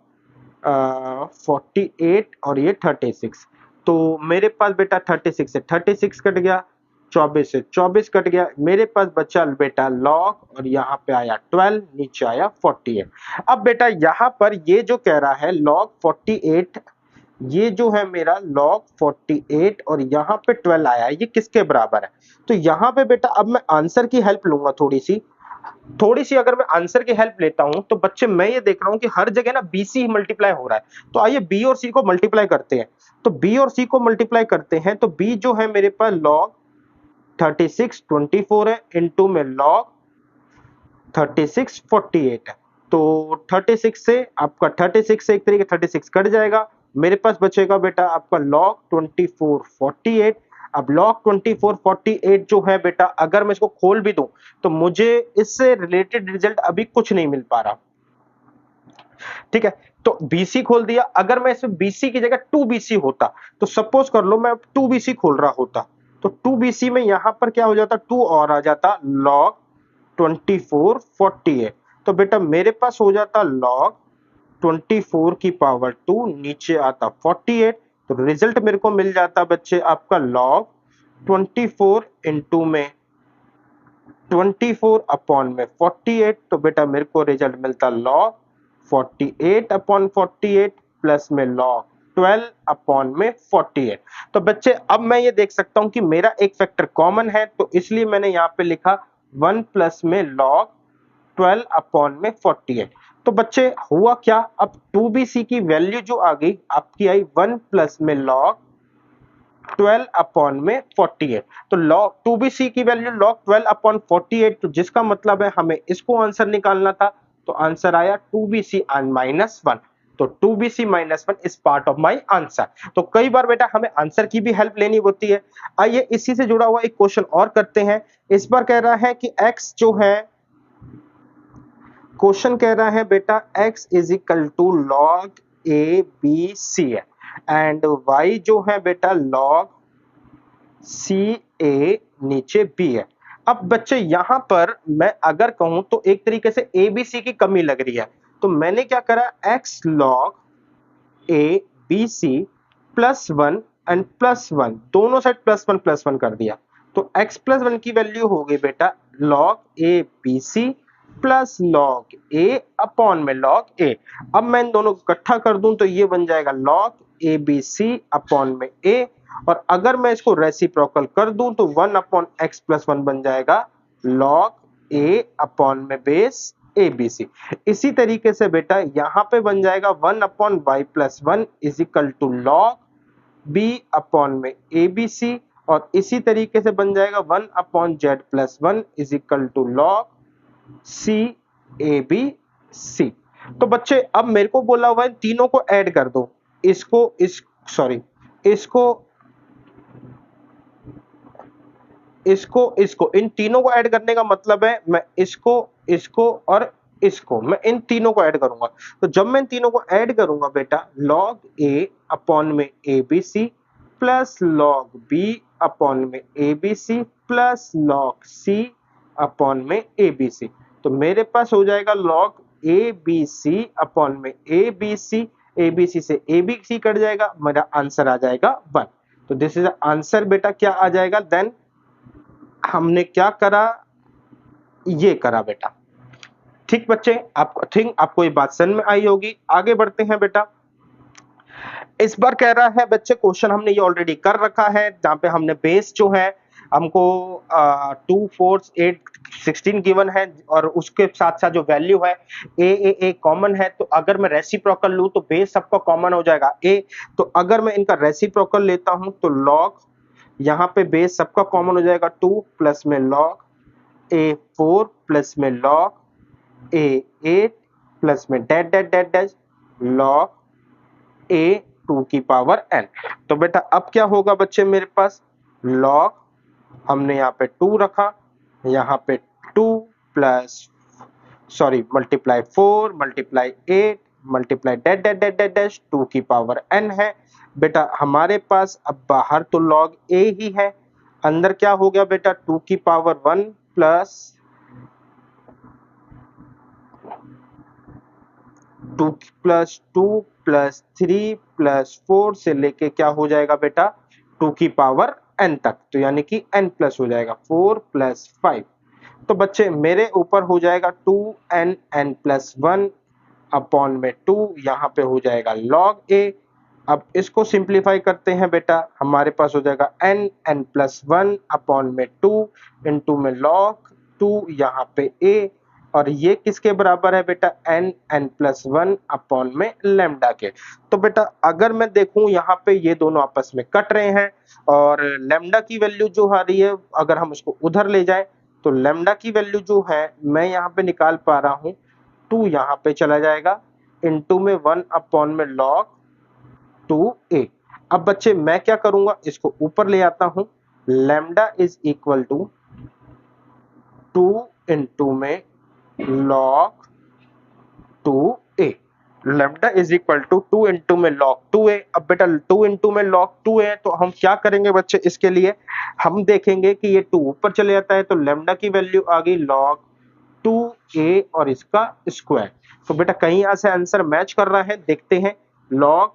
Speaker 1: 48 और ये 36। तो मेरे पास बेटा 36 से 36 कट गया, 24 से 24 कट गया, मेरे पास बचा बेटा लॉग और यहाँ पे आया 12, नीचे आया 48। अब बेटा यहाँ पर ये जो कह रहा है log 48, ये जो है मेरा log 48 और यहाँ पे 12 आया है, ये किसके बराबर है? तो यहाँ पे बेटा अब मैं आंसर की हेल्प लूंगा थोड़ी सी अगर मैं आंसर की हेल्प लेता हूं तो बच्चे मैं ये देख रहा हूं कि हर जगह ना BC ही मल्टीप्लाई हो रहा है। तो आइए B और C को मल्टीप्लाई करते हैं। तो B और C को मल्टीप्लाई करते हैं तो B जो है मेरे पास log 36 24 है, इनटू में log 36 48 है। तो 36 से आपका 36 से एक तरीके 36 कट जाएगा, मेरे पास बचेगा बेटा आपका log 24 48। अब log 24 48 जो है बेटा अगर मैं इसको खोल भी दूं तो मुझे इससे रिलेटेड रिजल्ट अभी कुछ नहीं मिल पा रहा। ठीक है, तो BC खोल दिया, अगर मैं इसमें BC की जगह 2BC होता तो सपोज कर लो मैं 2BC खोल रहा होता तो 2BC में यहां पर क्या हो जाता, 2 और आ जाता log 24 48। तो बेटा मेरे पास हो जाता log 24 की पावर 2, नीचे आता 48। तो रिजल्ट मेरे को मिल जाता बच्चे आपका log 24 इंटू में 24 अपॉन में 48। तो बेटा मेरे को रिजल्ट मिलता log 48 अपॉन 48 प्लस में log 12 अपॉन में 48। तो बच्चे अब मैं ये देख सकता हूं कि मेरा एक फैक्टर कॉमन है, तो इसलिए मैंने यहाँ पे लिखा 1 प्लस में log 12 अपॉन में 48। तो बच्चे हुआ क्या, अब 2BC की वैल्यू जो आ गई आपकी आई 1 प्लस में log 12 अपॉन में 48। तो log 2BC की वैल्यू log 12 अपॉन 48, तो जिसका मतलब है हमें इसको आंसर निकालना था। तो आंसर आया 2BC माइनस 1। तो 2BC minus 1 is part of my answer. तो कई बार बेटा हमें आंसर की भी हेल्प लेनी होती है। आइए इसी से जुड़ा हुआ एक क्वेश्चन और करते हैं। इस बार कह रहा है कि x जो है, क्वेश्चन कह रहा है बेटा x is equal to log A B C है एंड y जो है बेटा लॉग सी ए नीचे बी है। अब बच्चे यहां पर मैं अगर कहूं तो एक तरीके से ए बी सी की कमी लग रही है, तो मैंने क्या करा x log A B C plus 1 and plus 1 दोनों साइड प्लस 1 कर दिया। तो x प्लस 1 की वैल्यू हो गई बेटा log A B C plus log A upon में लॉग ए। अब मैं इन दोनों को इकट्ठा कर दूं तो ये बन जाएगा log A B C upon में ए, और अगर मैं इसको रेसिप्रोकल कर दूं तो 1 अपॉन एक्स प्लस 1 बन जाएगा लॉग ए अपॉन में बेस ए बी सी। इसी तरीके से बेटा यहां पे बन जाएगा 1 upon Y plus 1 is equal to log B upon में ए बी सी, और इसी तरीके से बन जाएगा 1 upon Z plus 1 is equal to log C A B C. तो बच्चे अब मेरे को बोला हुआ है तीनों को ऐड कर दो, इसको इन तीनों को ऐड करने का मतलब है मैं इसको और इसको मैं इन तीनों को ऐड करूंगा। तो जब मैं इन तीनों को ऐड करूंगा बेटा log a अपॉन में A B C plus log b upon में A B C plus log c upon में ए बी सी, तो मेरे पास हो जाएगा log A B C upon में ए बी सी से ए बी सी कट जाएगा, मेरा आंसर आ जाएगा 1। तो दिस इज आंसर बेटा क्या आ जाएगा, देन हमने क्या करा, ये करा बेटा। ठीक बच्चे, आपको थिंक आपको ये बात समझ में आई होगी। आगे बढ़ते हैं बेटा। इस बार कह रहा है बच्चे क्वेश्चन हमने ये ऑलरेडी कर रखा है, जहां पे हमने बेस जो है हमको 2 4 8 16 गिवन है और उसके साथ साथ जो वैल्यू है ए कॉमन है। तो अगर मैं रेसिप्रोकल लूं तो बेस सबका कॉमन हो जाएगा ए। तो अगर मैं इनका रेसिप्रोकल लेता हूं तो log यहाँ पे बेस सबका कॉमन हो जाएगा 2 प्लस में log a 4 प्लस में log a 8 प्लस में that that that dash log a 2 की पावर n। तो बेटा अब क्या होगा बच्चे मेरे पास log, हमने यहाँ पे 2 रखा, यहाँ पे 2 plus sorry multiply 4 multiply 8 multiply that that that that dash 2 की पावर n है। बेटा हमारे पास अब बाहर तो log a ही है, अंदर क्या हो गया बेटा 2 की power 1 plus 2 plus 2 plus 3 plus 4 से लेके क्या हो जाएगा बेटा 2 की पावर n तक, तो यानी कि n प्लस हो जाएगा 4 प्लस 5। तो बच्चे मेरे ऊपर हो जाएगा 2n n प्लस 1 अपॉन में 2, यहाँ पे हो जाएगा log a। अब इसको सिंप्लीफाई करते हैं बेटा, हमारे पास हो जाएगा n n प्लस 1 अपॉन में 2 इंटू में log 2, यहाँ पे a, और ये किसके बराबर है बेटा n n प्लस 1 अपॉन में लैम्डा के। तो बेटा अगर मैं देखूं यहाँ पे ये दोनों आपस में कट रहे हैं और लैम्डा की वैल्यू जो आ रही है अगर हम उसको उधर ले जाएं तो लैम्डा की वैल्यू जो है मैं यहाँ पे निकाल पा रहा हूँ 2 यहाँ पे चला जाएगा इंटू में 1 अपॉन में log 2a। अब बच्चे मैं क्या करूंगा इसको ऊपर ले आता हूं, lambda is equal to 2 into में log 2a, lambda is equal to 2 into में log 2a। अब बेटा 2 इंटू में log 2a तो हम क्या करेंगे बच्चे इसके लिए, हम देखेंगे कि ये 2 ऊपर चले जाता है तो लैम्डा की वैल्यू आ गई log 2a और इसका स्क्वायर। तो बेटा कहीं यहाँ से आंसर मैच कर रहा है, देखते हैं log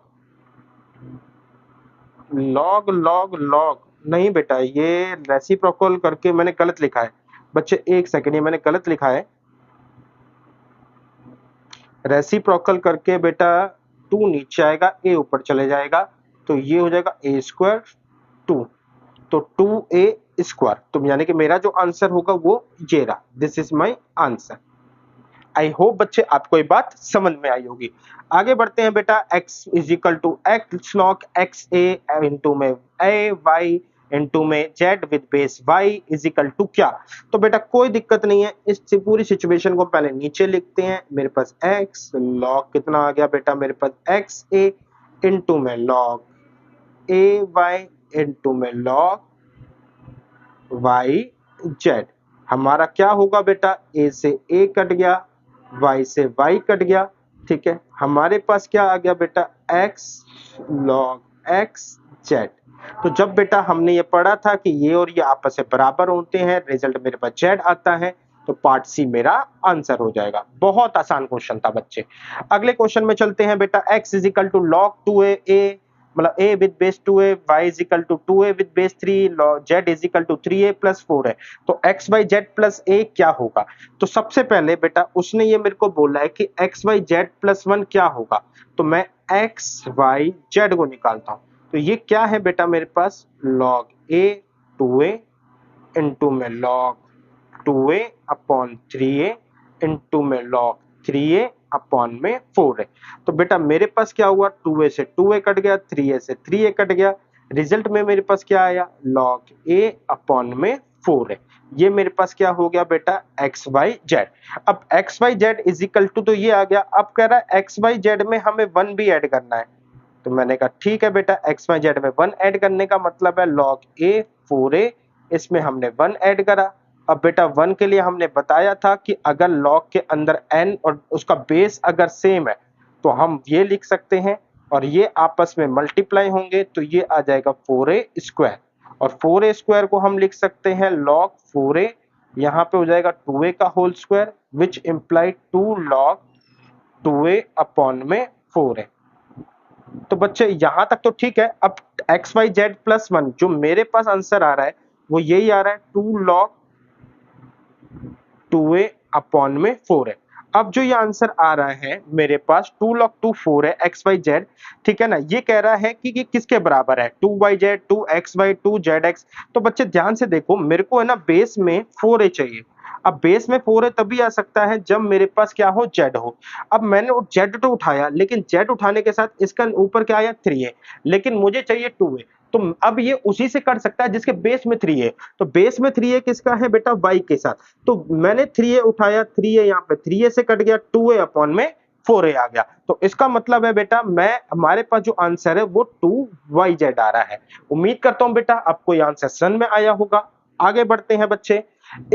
Speaker 1: log log log नहीं बेटा ये रेसिप्रोकल करके मैंने गलत लिखा है बच्चे, एक सेकंड ये मैंने गलत लिखा है, रेसिप्रोकल करके बेटा 2 नीचे आएगा a ऊपर चले जाएगा तो ये हो जाएगा a स्क्वायर 2, तो 2a स्क्वायर, तो यानी कि मेरा जो आंसर होगा वो ये रहा, this is my answer. I hope बच्चे आपको ये बात समझ में आई होगी। आगे बढ़ते हैं बेटा, x is equal to X log X A into में ए वाई इंटू में z with base y is equal to क्या। तो बेटा कोई दिक्कत नहीं है, इस पूरी सिचुएशन को पहले नीचे लिखते हैं। मेरे पास x लॉग कितना आ गया बेटा, मेरे पास एक्स ए इंटू में लॉग ए वाई इंटू में लॉग वाई जेड। हमारा क्या होगा बेटा, a से a कट गया, y से y कट गया, ठीक है। हमारे पास क्या आ गया बेटा, x log x z। तो जब बेटा हमने ये पढ़ा था कि ये और ये आपस में बराबर होते हैं, रिजल्ट मेरे पास z आता है, तो पार्ट सी मेरा आंसर हो जाएगा। बहुत आसान क्वेश्चन था बच्चे। अगले क्वेश्चन में चलते हैं बेटा, x is equal to log 2a मतलब a with base 2a, y is equal to 2a with base 3, z is equal to 3a plus 4 है, तो x y z plus a क्या होगा। तो सबसे पहले बेटा उसने ये मेरे को बोला है कि x y z प्लस 1 क्या होगा, तो मैं x y z को निकालता हूं। तो ये क्या है बेटा मेरे पास log a 2a इंटू में log 2a upon 3a into में log 3a अपॉन में 4 है। तो बेटा मेरे पास क्या हुआ, 2a से 2a कट गया, 3a से 3a कट गया, रिजल्ट में मेरे पास क्या आया log a अपॉन में 4 है। ये मेरे पास क्या हो गया बेटा एक्स वाई जेड। अब X Y Z is equal to, तो ये आ गया। अब कह रहा है एक्स वाई जेड में हमें 1 भी ऐड करना है, तो मैंने कहा ठीक है बेटा, एक्स वाई जेड में 1 ऐड करने का मतलब है log a 4a, इसमें हमने 1 ऐड करा। अब बेटा 1 के लिए हमने बताया था कि अगर log के अंदर n और उसका बेस अगर सेम है तो हम ये लिख सकते हैं और ये आपस में मल्टीप्लाई होंगे, तो ये आ जाएगा 4a स्क्वायर, और 4a स्क्वायर को हम लिख सकते हैं log 4a, यहाँ पे हो जाएगा 2a का whole square which imply 2 log 2a upon में 4a। तो बच्चे यहां तक तो ठीक है। अब एक्स वाई जेड प्लस 1 जो मेरे पास आंसर आ रहा है वो यही आ रहा है 2 log 2a अपॉन में 4 है। अब जो ये आंसर आ रहा है मेरे पास 2 log 2 4 है एक्स वाई जेड, ठीक है ना। ये कह रहा है कि ये किसके बराबर है, 2y z 2xy 2zx। तो बच्चे ध्यान से देखो, मेरे को है ना बेस में 4a चाहिए। अब बेस में 4a तभी आ सकता है जब मेरे पास क्या हो, z हो। अब मैंने z तो उठाया, लेकिन z उठाने के साथ इसका ऊपर क्या आया 3a, लेकिन मुझे चाहिए 2a। तो अब ये उसी से कट सकता है जिसके बेस में 3 है। तो बेस में 3 है किसका है बेटा, y के साथ। तो मैंने 3a उठाया, 3a यहाँ पे 3a से कट गया, 2a अपॉन में 4a आ गया। तो इसका मतलब है बेटा मैं हमारे पास जो आंसर है वो 2yz आ रहा है। उम्मीद करता हूं बेटा आपको ये आंसर समझ में आया होगा। आगे बढ़ते हैं बच्चे।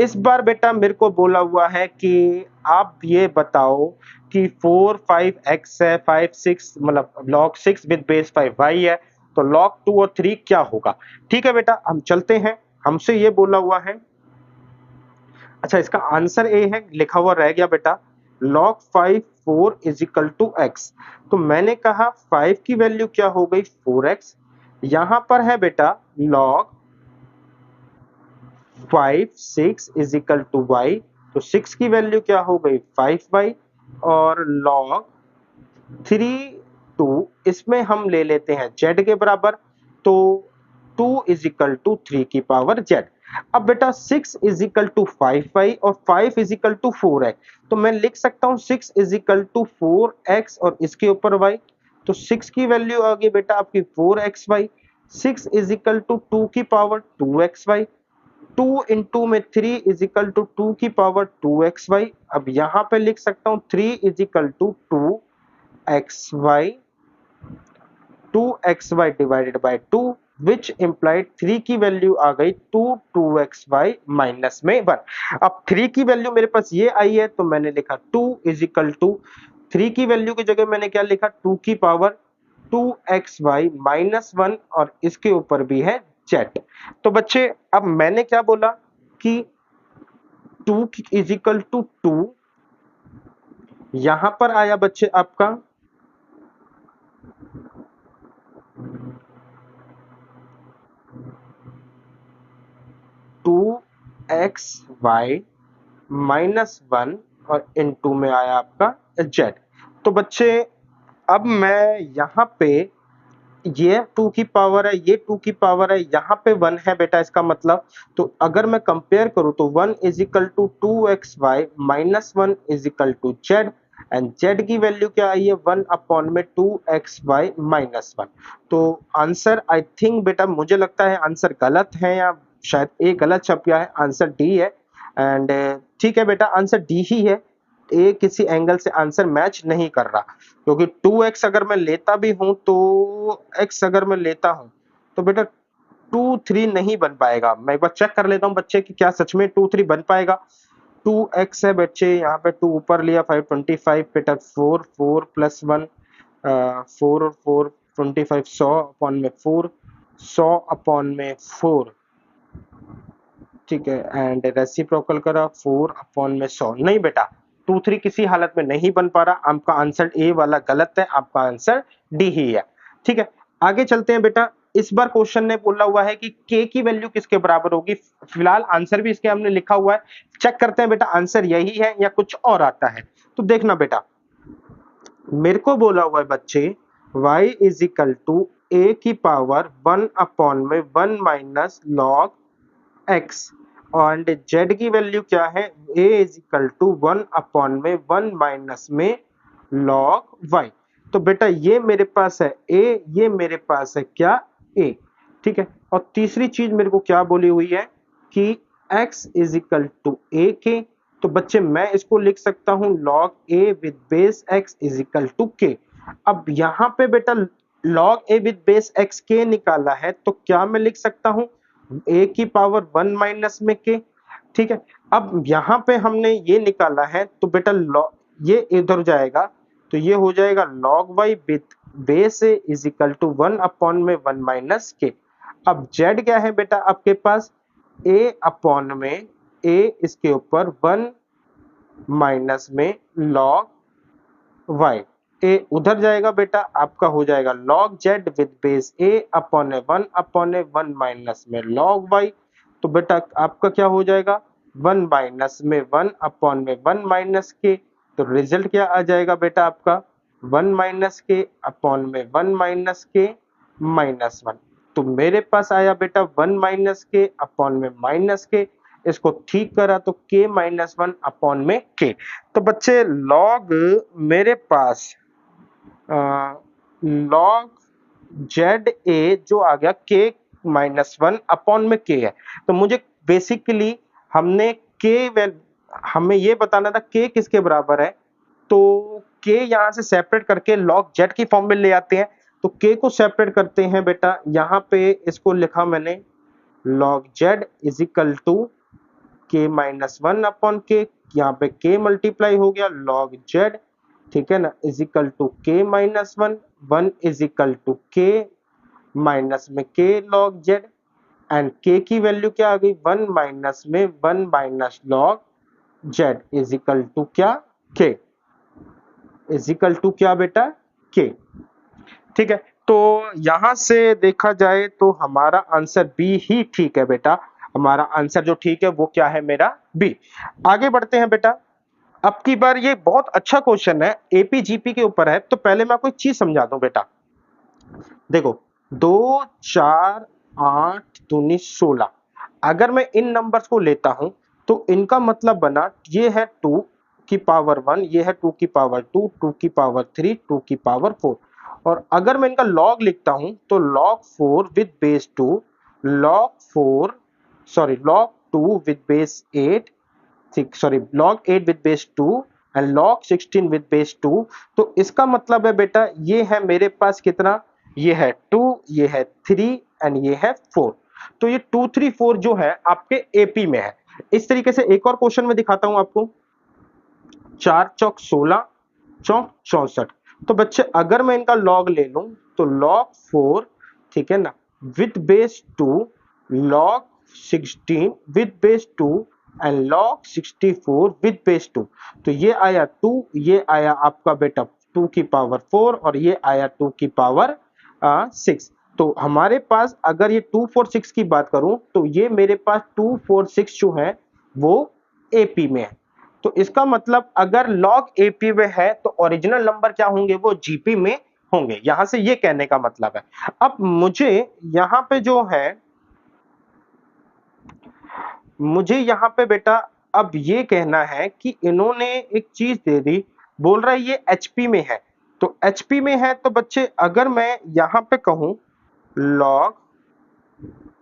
Speaker 1: इस बार बेटा मेरे को बोला हुआ है कि आप ये बताओ कि 4 5 x है, 5 6 मतलब log 6 विद बेस 5 y है, तो log 2 और 3 क्या होगा। ठीक है बेटा हम चलते हैं, हमसे ये बोला हुआ है। अच्छा इसका आंसर ए है, लिखा हुआ रह गया बेटा log 5 4 is equal to X. तो मैंने कहा 5 की वैल्यू क्या हो गई 4x, यहां पर है बेटा log 5 6 is equal to y, तो 6 की वैल्यू क्या हो गई 5y, और log 3 2 इसमें हम ले लेते हैं z के बराबर, तो 2 इज इक्वल टू 3 की पावर z। अब बेटा 6 इज इक्वल टू 5y और 5 इज इक्वल टू 4x, तो मैं लिख सकता हूं 6 इज इक्वल टू 4x और इसके ऊपर y। तो 6 की वैल्यू आ गई बेटा आपकी 4xy, 6 इज इक्वल टू 2 की पावर 2xy, 2 इंटू में 3 इज इक्वल टू 2 की पावर 2xy। अब यहां पे लिख सकता हूं 3 is equal to 2xy, 2xy divided by 2 which implied 3 की वैल्यू आ गई 2xy माइनस में 1। अब 3 की वैल्यू मेरे पास ये आई है तो मैंने लिखा 2 इज इक्वल टू 3 की वैल्यू की जगह मैंने क्या लिखा 2 की पावर 2xy माइनस 1 और इसके ऊपर भी है z। तो बच्चे अब मैंने क्या बोला कि 2 इज इक्वल टू 2, यहां पर आया बच्चे आपका 2xy माइनस 1 और इनटू में आया आपका z। तो बच्चे अब मैं यहाँ पे ये 2 की पावर है, ये 2 की पावर है, यहाँ पे 1 है बेटा इसका मतलब। तो अगर मैं कंपेयर करूँ तो 1 is equal to 2xy minus 1 is equal to z, and z की वैल्यू क्या आई है 1 अपॉन में 2xy माइनस 1। तो आंसर आई थिंक बेटा मुझे लगता है आंसर गलत है, या शायद ए गलत छप गया है, आंसर डी है। एंड ठीक है बेटा आंसर डी ही है। ए किसी एंगल से आंसर मैच नहीं कर रहा, क्योंकि 2x अगर मैं लेता भी हूं तो x अगर मैं लेता हूं तो बेटा 2 3 नहीं बन पाएगा। मैं एक बार चेक कर लेता हूं बच्चे कि क्या सच में 2 3 बन पाएगा। 2x है बच्चे, यहाँ पे 2 ऊपर लिया 525 बेटा 4 4 प्लस 1 4 और 4 25 100 अपॉन में 4 100 अपॉन में 4, ठीक है, एंड रेसिप्रोकल करा 4 अपॉन में 100। नहीं बेटा 2 3 किसी हालत में नहीं बन पा रहा, आपका आंसर ए वाला गलत है, आपका आंसर डी ही है। ठीक है आगे चलते हैं बेटा। इस बार क्वेश्चन ने बोला हुआ है कि k की वैल्यू किसके बराबर होगी। फिलहाल आंसर भी इसके हमने लिखा हुआ है, चेक करते हैं बेटा आंसर यही है या कुछ और आता है। तो देखना बेटा मेरे को बोला हुआ है बच्चे y is equal to a की पावर 1 अपॉन में 1 minus log x, and z की वैल्यू क्या है a is equal to 1 upon में 1 माइनस में log y। तो बेटा ये मेरे पास है a, ये मेरे पास है क्या a। ठीक है और तीसरी चीज मेरे को क्या बोली हुई है कि x is equal to a K. तो बच्चे मैं इसको लिख सकता हूं log a with base x is equal to k। अब यहाँ पे बेटा log a with base x k निकाला है, तो क्या मैं लिख सकता हूं a की पावर 1 माइनस में k। ठीक है अब यहाँ पे हमने ये निकाला है तो बेटा ये इधर जाएगा, तो ये हो जाएगा log y with base a is equal to 1 upon में 1 माइनस k। अब z क्या है बेटा आपके पास a अपॉन में a इसके ऊपर 1 माइनस में log y, ए उधर जाएगा बेटा आपका हो जाएगा log z with base a upon 1 upon 1 minus में log y। तो बेटा आपका क्या हो जाएगा 1 माइनस में 1 अपॉन में 1 माइनस के। तो रिजल्ट क्या आ जाएगा बेटा आपका 1 माइनस के अपॉन में 1 माइनस के माइनस 1। तो मेरे पास आया बेटा 1 माइनस के अपॉन में माइनस के, इसको ठीक करा तो k माइनस 1 अपॉन में k। तो बच्चे लॉग मेरे पास लॉग जेड ए जो आ गया के -1 अपॉन में के है। तो मुझे बेसिकली हमने के हमें ये बताना था के किसके बराबर है, तो के यहाँ से सेपरेट करके log z की फॉर्म में ले आते हैं। तो के को सेपरेट करते हैं बेटा, यहाँ पे इसको लिखा मैंने log z is equal to K -1 upon के, यहाँ पे के मल्टीप्लाई हो गया log z, ठीक है ना, is equal to K -1, 1 is equal to के माइनस में के log z, एंड के की वैल्यू क्या आ गई 1 माइनस में 1 minus log z is equal to क्या, के इज इक्वल टू क्या बेटा, के। ठीक है, तो यहां से देखा जाए तो हमारा आंसर बी ही ठीक है बेटा। हमारा आंसर जो ठीक है वो क्या है मेरा, बी। आगे बढ़ते हैं बेटा। अब की बार ये बहुत अच्छा क्वेश्चन है, एपीजीपी के ऊपर है। तो पहले मैं आपको एक चीज समझा दूं बेटा। देखो 2 4 8 दूनी 16, अगर मैं इन नंबर्स को लेता हूं तो इनका मतलब बना ये है 2 की पावर 1, ये है 2 की पावर 2, 2 की पावर 3, 2 की पावर 4। और अगर मैं इनका लॉग लिखता हूं तो log 4 with base 2, log 4 sorry log 2 with base 8, sorry log 8 with base 2 and log 16 with base 2। तो इसका मतलब है बेटा ये है मेरे पास कितना, ये है 2, ये है 3 एंड ये है 4। तो ये 2 3 4 जो है आपके एपी में है। इस तरीके से एक और क्वेश्चन में दिखाता हूं आपको। 4 चौक 16, चौक 64। तो बच्चे अगर मैं इनका लॉग ले लूं तो log 4, ठीक है ना, with base 2, log 16 with base 2 and log 64 with base 2। तो ये आया 2, ये आया आपका बेटा 2 की पावर 4 और ये आया 2 की पावर 6। तो हमारे पास अगर ये 2 4 6 की बात करूं तो ये मेरे पास 2 4 6 जो है वो एपी में है। तो इसका मतलब अगर log एपी में है तो ओरिजिनल नंबर क्या होंगे, वो जीपी में होंगे। यहां से ये कहने का मतलब है। अब मुझे यहां पे जो है, मुझे यहां पे बेटा अब ये कहना है कि इन्होंने एक चीज दे दी, बोल रहा है ये एचपी में है। तो एचपी में है तो बच्चे अगर मैं यहां पे कहूं log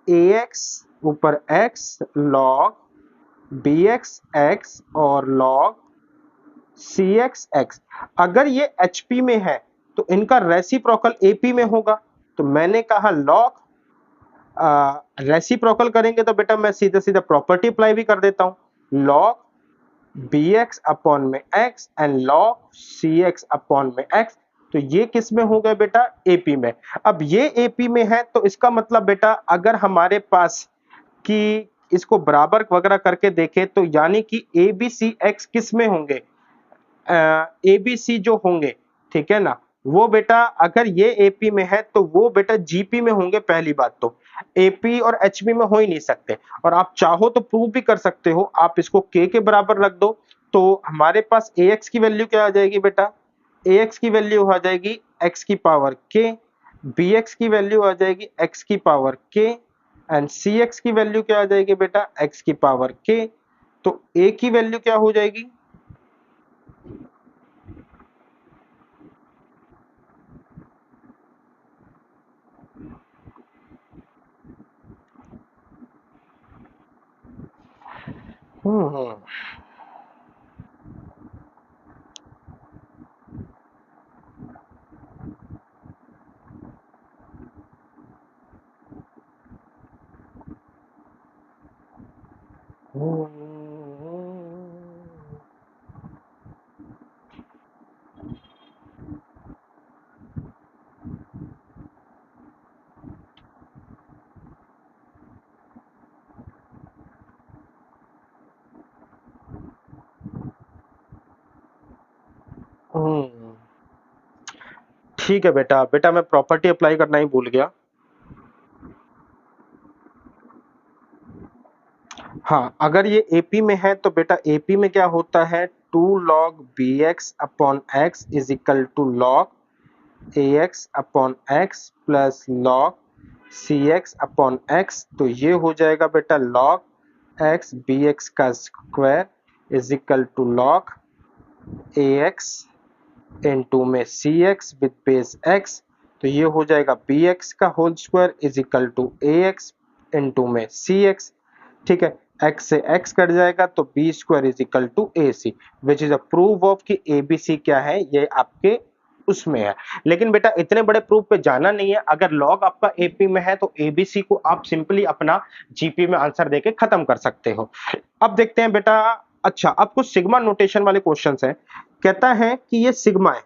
Speaker 1: ax ऊपर x, log bx x और log cx, अगर ये HP में है तो इनका रेसिप्रोकल AP में होगा। तो मैंने कहा लॉग रेसिप्रोकल करेंगे तो बेटा मैं सीधा सीधा प्रॉपर्टी अप्लाई भी कर देता हूं, log bx अपॉन में x and log cx upon में x। तो ये किस में हो गया बेटा, AP में। अब ये AP में है तो इसका मतलब बेटा अगर हमारे पास कि इसको बराबर वगैरह करके देखें तो यानी कि ABCX किस में होंगे, एबीसी जो होंगे, ठीक है ना, वो बेटा अगर ये एपी में है तो वो बेटा जीपी में होंगे। पहली बात तो एपी और एचपी में हो ही नहीं सकते, और आप चाहो तो प्रूव भी कर सकते हो। आप इसको के बराबर रख दो तो हमारे पास ax की वैल्यू क्या आ जाएगी बेटा, ax की वैल्यू आ जाएगी x की पावर k, bx की वैल्यू आ जाएगी x की पावर k एंड cx की वैल्यू क्या आ जाएगी बेटा, x की पावर k। तो a की वैल्यू क्या हो जाएगी, हम्म हम्म ठीक है बेटा, बेटा मैं प्रॉपर्टी अप्लाई करना ही भूल गया। हाँ, अगर ये एपी में है तो बेटा एपी में क्या होता है, 2 log bx upon x is equal to log ax upon x plus log cx upon x। तो ये हो जाएगा बेटा log x bx का square is equal to log ax into में cx विद बेस x। तो ये हो जाएगा बी एक्स का whole square is equal to A X into में सी एक्स, ठीक है। x से x कट जाएगा तो B square is equal to A C, which is a proof of कि ए बी सी क्या है, ये आपके उसमें है। लेकिन बेटा इतने बड़े प्रूफ पे जाना नहीं है, अगर लॉग आपका एपी में है तो एबीसी को आप सिंपली अपना जीपी में आंसर देके खत्म कर सकते हो। अब देखते हैं बेटा, अच्छा अब कुछ सिग्मा नोटेशन वाले क्वेश्चंस हैं। कहता है कि ये सिग्मा है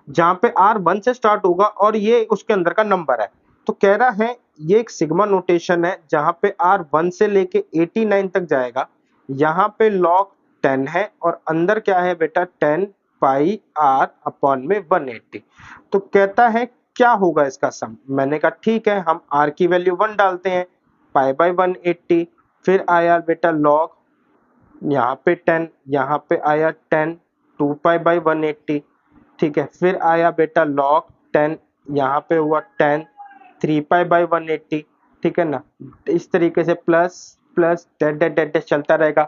Speaker 1: जहां पे आर 1 से स्टार्ट होगा और ये उसके अंदर का नंबर है। तो कह रहा है ये एक सिग्मा नोटेशन है जहां पे आर 1 से लेके 89 तक जाएगा। यहाँ पे लॉग 10 है और अंदर क्या है बेटा 10 पाई आर अपॉन में 180। तो कहता है क्या होगा इसका सम। मैंने कहा ठीक है, हम आर की वैल्यू 1 डालते हैं, पाई बाई 180, फिर आया बेटा लॉग, यहाँ पे 10, यहाँ पे आया 10 2 पाई बाई 180, ठीक है। फिर आया बेटा लॉग 10, यहाँ पे हुआ 10 3 पाई बाई 180, ठीक है ना। इस तरीके से plus plus dot dot dot dot चलता रहेगा।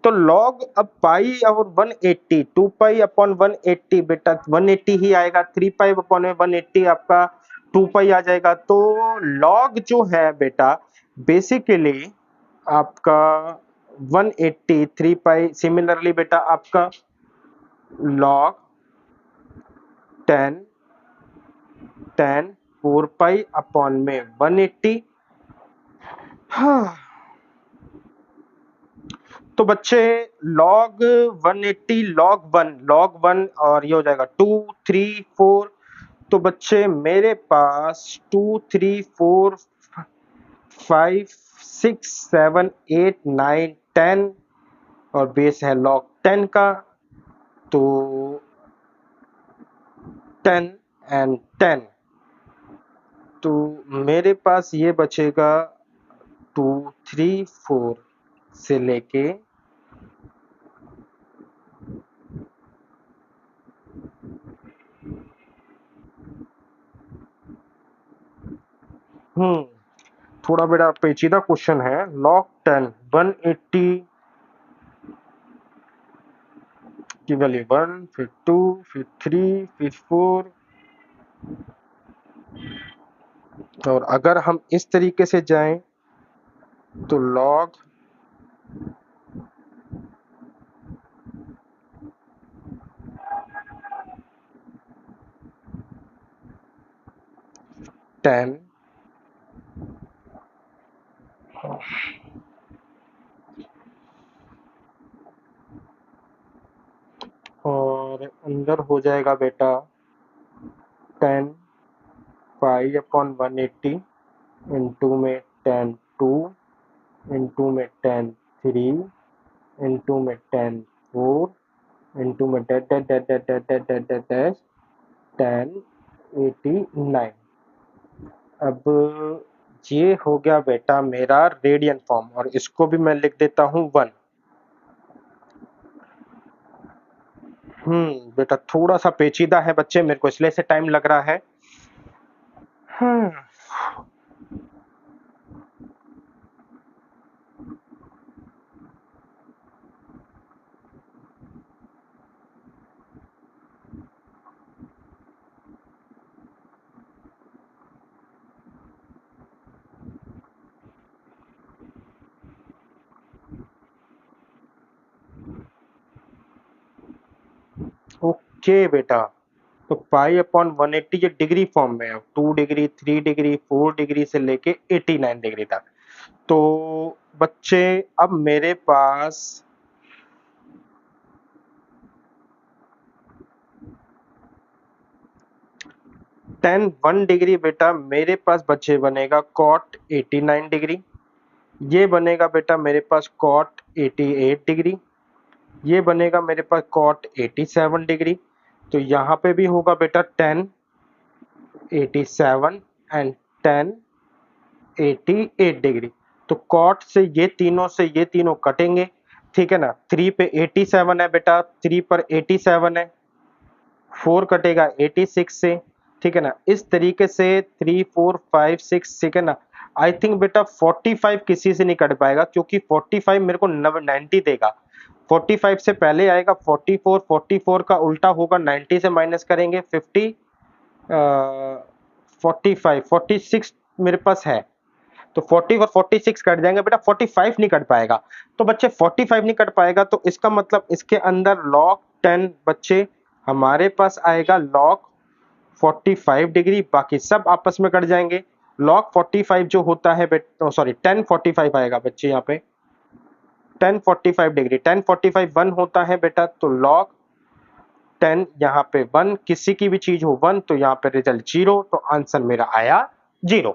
Speaker 1: तो लॉग अब पाई और 180, 2 पाई अपॉन 180 बेटा 180 ही आएगा, 3 पाई अपॉन 180 आपका 2 पाई आ जाएगा। तो लॉग जो है बेटा बेसिकली आपका 180 3 पाई, सिमिलरली बेटा आपका लॉग 10 10 4 पाई अपॉन में 180। हाँ, तो बच्चे लॉग 180 लॉग 1 और ये हो जाएगा 2 3 4। तो बच्चे मेरे पास 2 3 4 5 6 7 8 9 10 और बेस है लॉग 10 का, तो 10 एंड 10। तो मेरे पास ये बचेगा 2 3 4 से लेके थोड़ा बड़ा पेचीदा क्वेश्चन है। लॉग 10 180 की वैल्यू 1, फिर 2, फिर 3, फिर 4। और अगर हम इस तरीके से जाएं तो लॉग 10 और अंदर हो जाएगा बेटा 10 पाई अपॉन 180 इंटू में 10 2 इंटू में 10 3 इंटू में 10 4 इंटू में dot dot dot dot dot dot dot dot dot 1089। अब ये हो गया बेटा मेरा रेडियन फॉर्म और इसको भी मैं लिख देता हूँ 1। बेटा थोड़ा सा पेचीदा है बच्चे, मेरे को इसलिए से टाइम लग रहा है। ओके बेटा, तो पाई अपॉन 180 ये डिग्री फॉर्म में है, 2 डिग्री 3 डिग्री 4 डिग्री से लेके 89 डिग्री तक। तो बच्चे अब मेरे पास 1 डिग्री बेटा मेरे पास बच्चे बनेगा कॉट 89 डिग्री, ये बनेगा बेटा मेरे पास कॉट 88 डिग्री, ये बनेगा मेरे पास कॉट 87 डिग्री। तो यहाँ पे भी होगा बेटा 10 87 एंड 10 88 डिग्री। तो कॉट से ये तीनों कटेंगे, ठीक है ना। 3 पे 87 है बेटा, 3 पर 87 है, 4 कटेगा 86 से, ठीक है ना। इस तरीके से 3 4 5 6, ठीक है ना। आई थिंक बेटा 45 किसी से नहीं कट पाएगा क्योंकि 45 मेरे को 90 देगा। 45 से पहले आएगा 44, 44 का उल्टा होगा 90 से माइनस करेंगे 50 45 46 मेरे पास है, तो 40 और 46 कट जाएंगे बेटा, 45 नहीं कट पाएगा। तो बच्चे 45 नहीं कट पाएगा, तो इसका मतलब इसके अंदर log 10 बच्चे हमारे पास आएगा log 45 डिग्री, बाकी सब आपस में कट जाएंगे। log 45 जो होता है सॉरी 10 45 आएगा बच्चे, यहाँ पे 10 45 डिग्री, 10 45 1 होता है बेटा, तो log 10 यहाँ पे 1, किसी की भी चीज हो 1 तो यहाँ पे रिजल्ट 0, तो आंसर मेरा आया 0।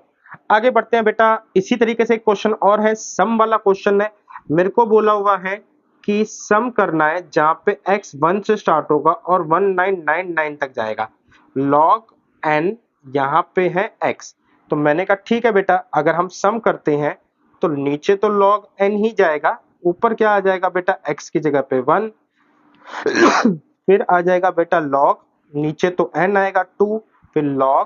Speaker 1: आगे बढ़ते हैं बेटा, इसी तरीके से एक क्वेश्चन और है, सम वाला क्वेश्चन है। मेरे को बोला हुआ है कि सम करना है जहां पे x 1 से स्टार्ट होगा और 1999 तक जाएगा, log n यहाँ पे है x। तो मैंने कहा ठीक है बेटा, अगर हम सम करते हैं तो नीचे तो log n ही जाएगा, ऊपर क्या आ जाएगा बेटा, x की जगह पे 1, फिर आ जाएगा बेटा log, नीचे तो n आएगा 2, फिर log,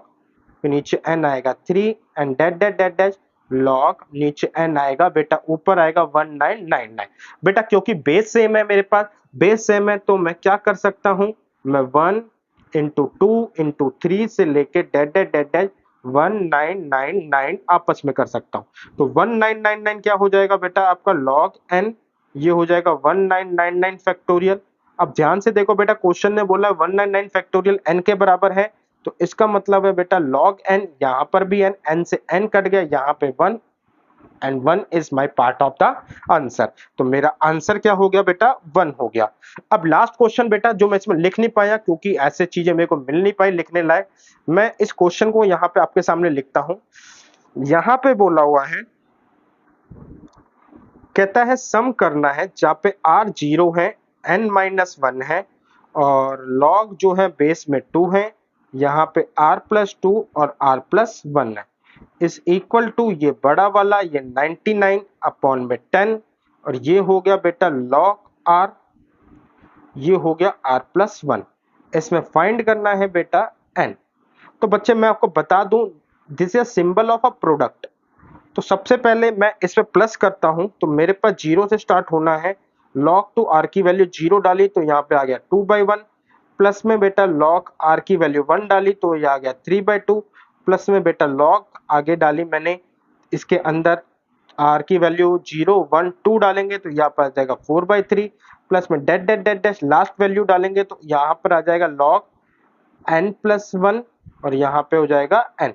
Speaker 1: फिर नीचे n आएगा 3 and dot dot dot dot log, नीचे n आएगा बेटा, ऊपर आएगा 1999। बेटा क्योंकि बेस सेम है, मेरे पास बेस सेम है, तो मैं क्या कर सकता हूं, मैं 1 इंटू 2 इंटू 3 से लेके डेट डेट डेट डेट 1999 आपस में कर सकता हूं। तो 1999 क्या हो जाएगा बेटा आपका log n, ये हो जाएगा 1999 फैक्टोरियल। अब ध्यान से देखो बेटा, क्वेश्चन ने बोला 199 फैक्टोरियल n के बराबर है, तो इसका मतलब है बेटा log n, यहां पर भी n से n कट गया, यहां पे 1 and 1 is my part of the answer. तो मेरा आंसर क्या हो गया बेटा, 1 हो गया। अब लास्ट क्वेश्चन बेटा, जो मैं इसमें लिख नहीं पाया क्योंकि ऐसे चीजें मेरे को मिल नहीं पाई लिखने लायक, मैं इस क्वेश्चन को यहां पे आपके सामने लिखता हूं। यहां पे बोला हुआ है, कहता है सम करना है जहां पे r 0 है, n माइनस 1 है और log जो है बेस में 2 है, यहाँ पे r प्लस 2 और r प्लस 1 है, इस इक्वल टू ये बड़ा वाला ये 99 अपॉन में 10, और ये हो गया बेटा log r, ये हो गया r प्लस 1। इसमें फाइंड करना है बेटा n। तो बच्चे मैं आपको बता दूं, this is symbol of a product. तो सबसे पहले मैं इस पे प्लस करता हूं, तो मेरे पास 0 से स्टार्ट होना है, log टू r की वैल्यू 0 डाली तो यहाँ पे आ गया 2/1, प्लस में बेटा log r की वैल्यू 1 डाली तो ये आ गया 3/2, प्लस में बेटा log आगे डाली मैंने, इसके अंदर r की वैल्यू 0 1 2 डालेंगे तो यहाँ पर आ जाएगा 4/3, प्लस में dot dot dot dot last value डालेंगे तो यहाँ पर आ जाएगा log n प्लस 1 और यहाँ पे हो जाएगा n।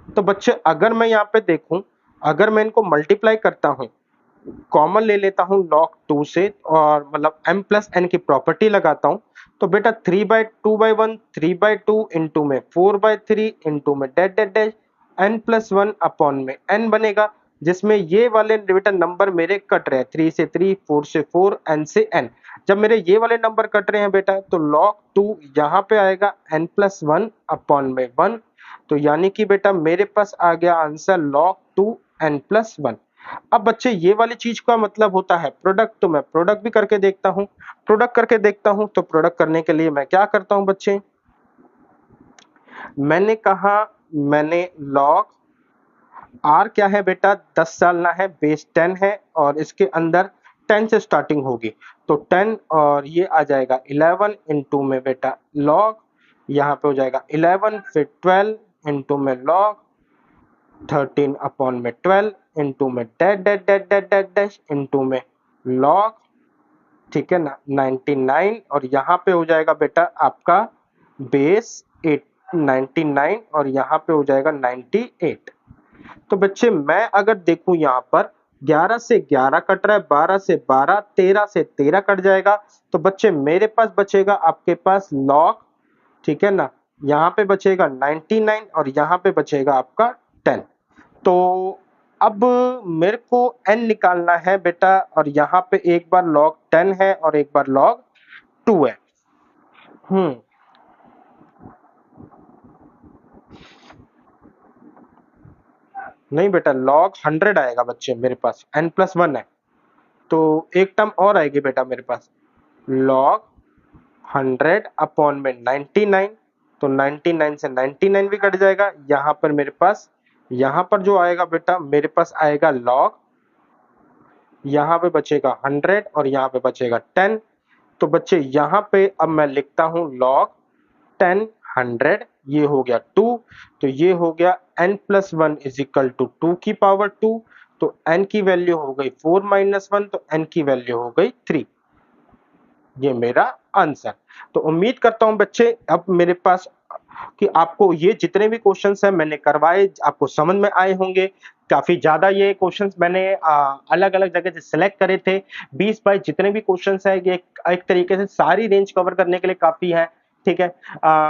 Speaker 1: तो बच्चे अगर मैं यहाँ पे देखूं, अगर मैं इनको मल्टीप्लाई करता हूं, कॉमन ले लेता हूं log 2 से और मतलब m प्लस n की प्रॉपर्टी लगाता हूं, तो बेटा 3/2/1 3/2 इंटू में 4/3 इंटू में dot dot dot n plus 1 upon में n बनेगा, जिसमें ये वाले बेटा नंबर मेरे कट रहे हैं, 3 से 3 4 से 4 n से n। जब मेरे ये वाले नंबर कट रहे हैं बेटा, तो log 2 यहाँ पे आएगा n प्लस 1 अपॉन में 1, तो यानी कि बेटा मेरे पास आ गया आंसर log 2 n प्लस 1। अब बच्चे ये वाली चीज का मतलब होता है प्रोडक्ट, तो मैं प्रोडक्ट भी करके देखता हूं, प्रोडक्ट करके देखता हूं। तो प्रोडक्ट करने के लिए मैं क्या करता हूं बच्चे, मैंने कहा मैंने log r क्या है बेटा 10 डालना है, बेस 10 है और इसके अंदर 10 से स्टार्टिंग होगी, तो 10 और ये आ जाएगा 11 इंटू में बेटा log, यहाँ पे हो जाएगा 11, फिर 12 इंटू में log 13 अपॉन में 12 इंटू में dot dot dot dot dot dash into में log, ठीक है ना 99, और यहाँ पे हो जाएगा बेटा आपका बेस 8 99 और यहाँ पे हो जाएगा 98। तो बच्चे मैं अगर देखूं यहाँ पर 11 से 11 कट रहा है, 12 से 12, 13 से 13 कट जाएगा, तो बच्चे मेरे पास बचेगा आपके पास log, ठीक है ना, यहाँ पे बचेगा 99 और यहाँ पे बचेगा आपका 10। तो अब मेरे को n निकालना है बेटा, और यहाँ पे एक बार log 10 है और एक बार log 2 है। नहीं बेटा log 100 आएगा बच्चे मेरे पास, n प्लस 1 है, तो एक टर्म और आएगी बेटा मेरे पास log 100 अपॉन में 99, तो 99 से 99 भी कट जाएगा, यहाँ पर मेरे पास, यहाँ पर जो आएगा बेटा मेरे पास आएगा log, यहाँ पे बचेगा 100 और यहाँ पे बचेगा 10। तो बच्चे यहाँ पे अब मैं लिखता हूँ log 10 100 ये हो गया 2, तो ये हो गया n+1 इज इक्वल टू 2 की पावर 2, तो n की वैल्यू हो गई 4 माइनस 1, तो n की वैल्यू हो गई 3। ये मेरा आंसर। तो उम्मीद करता हूं बच्चे अब मेरे पास कि आपको ये जितने भी क्वेश्चंस हैं मैंने करवाए आपको समझ में आए होंगे। काफी ज्यादा ये क्वेश्चंस मैंने अलग अलग जगह से सिलेक्ट करे थे। 20-22 जितने भी क्वेश्चंस हैं ये एक तरीके से सारी रेंज कवर करने के लिए काफी है। ठीक है।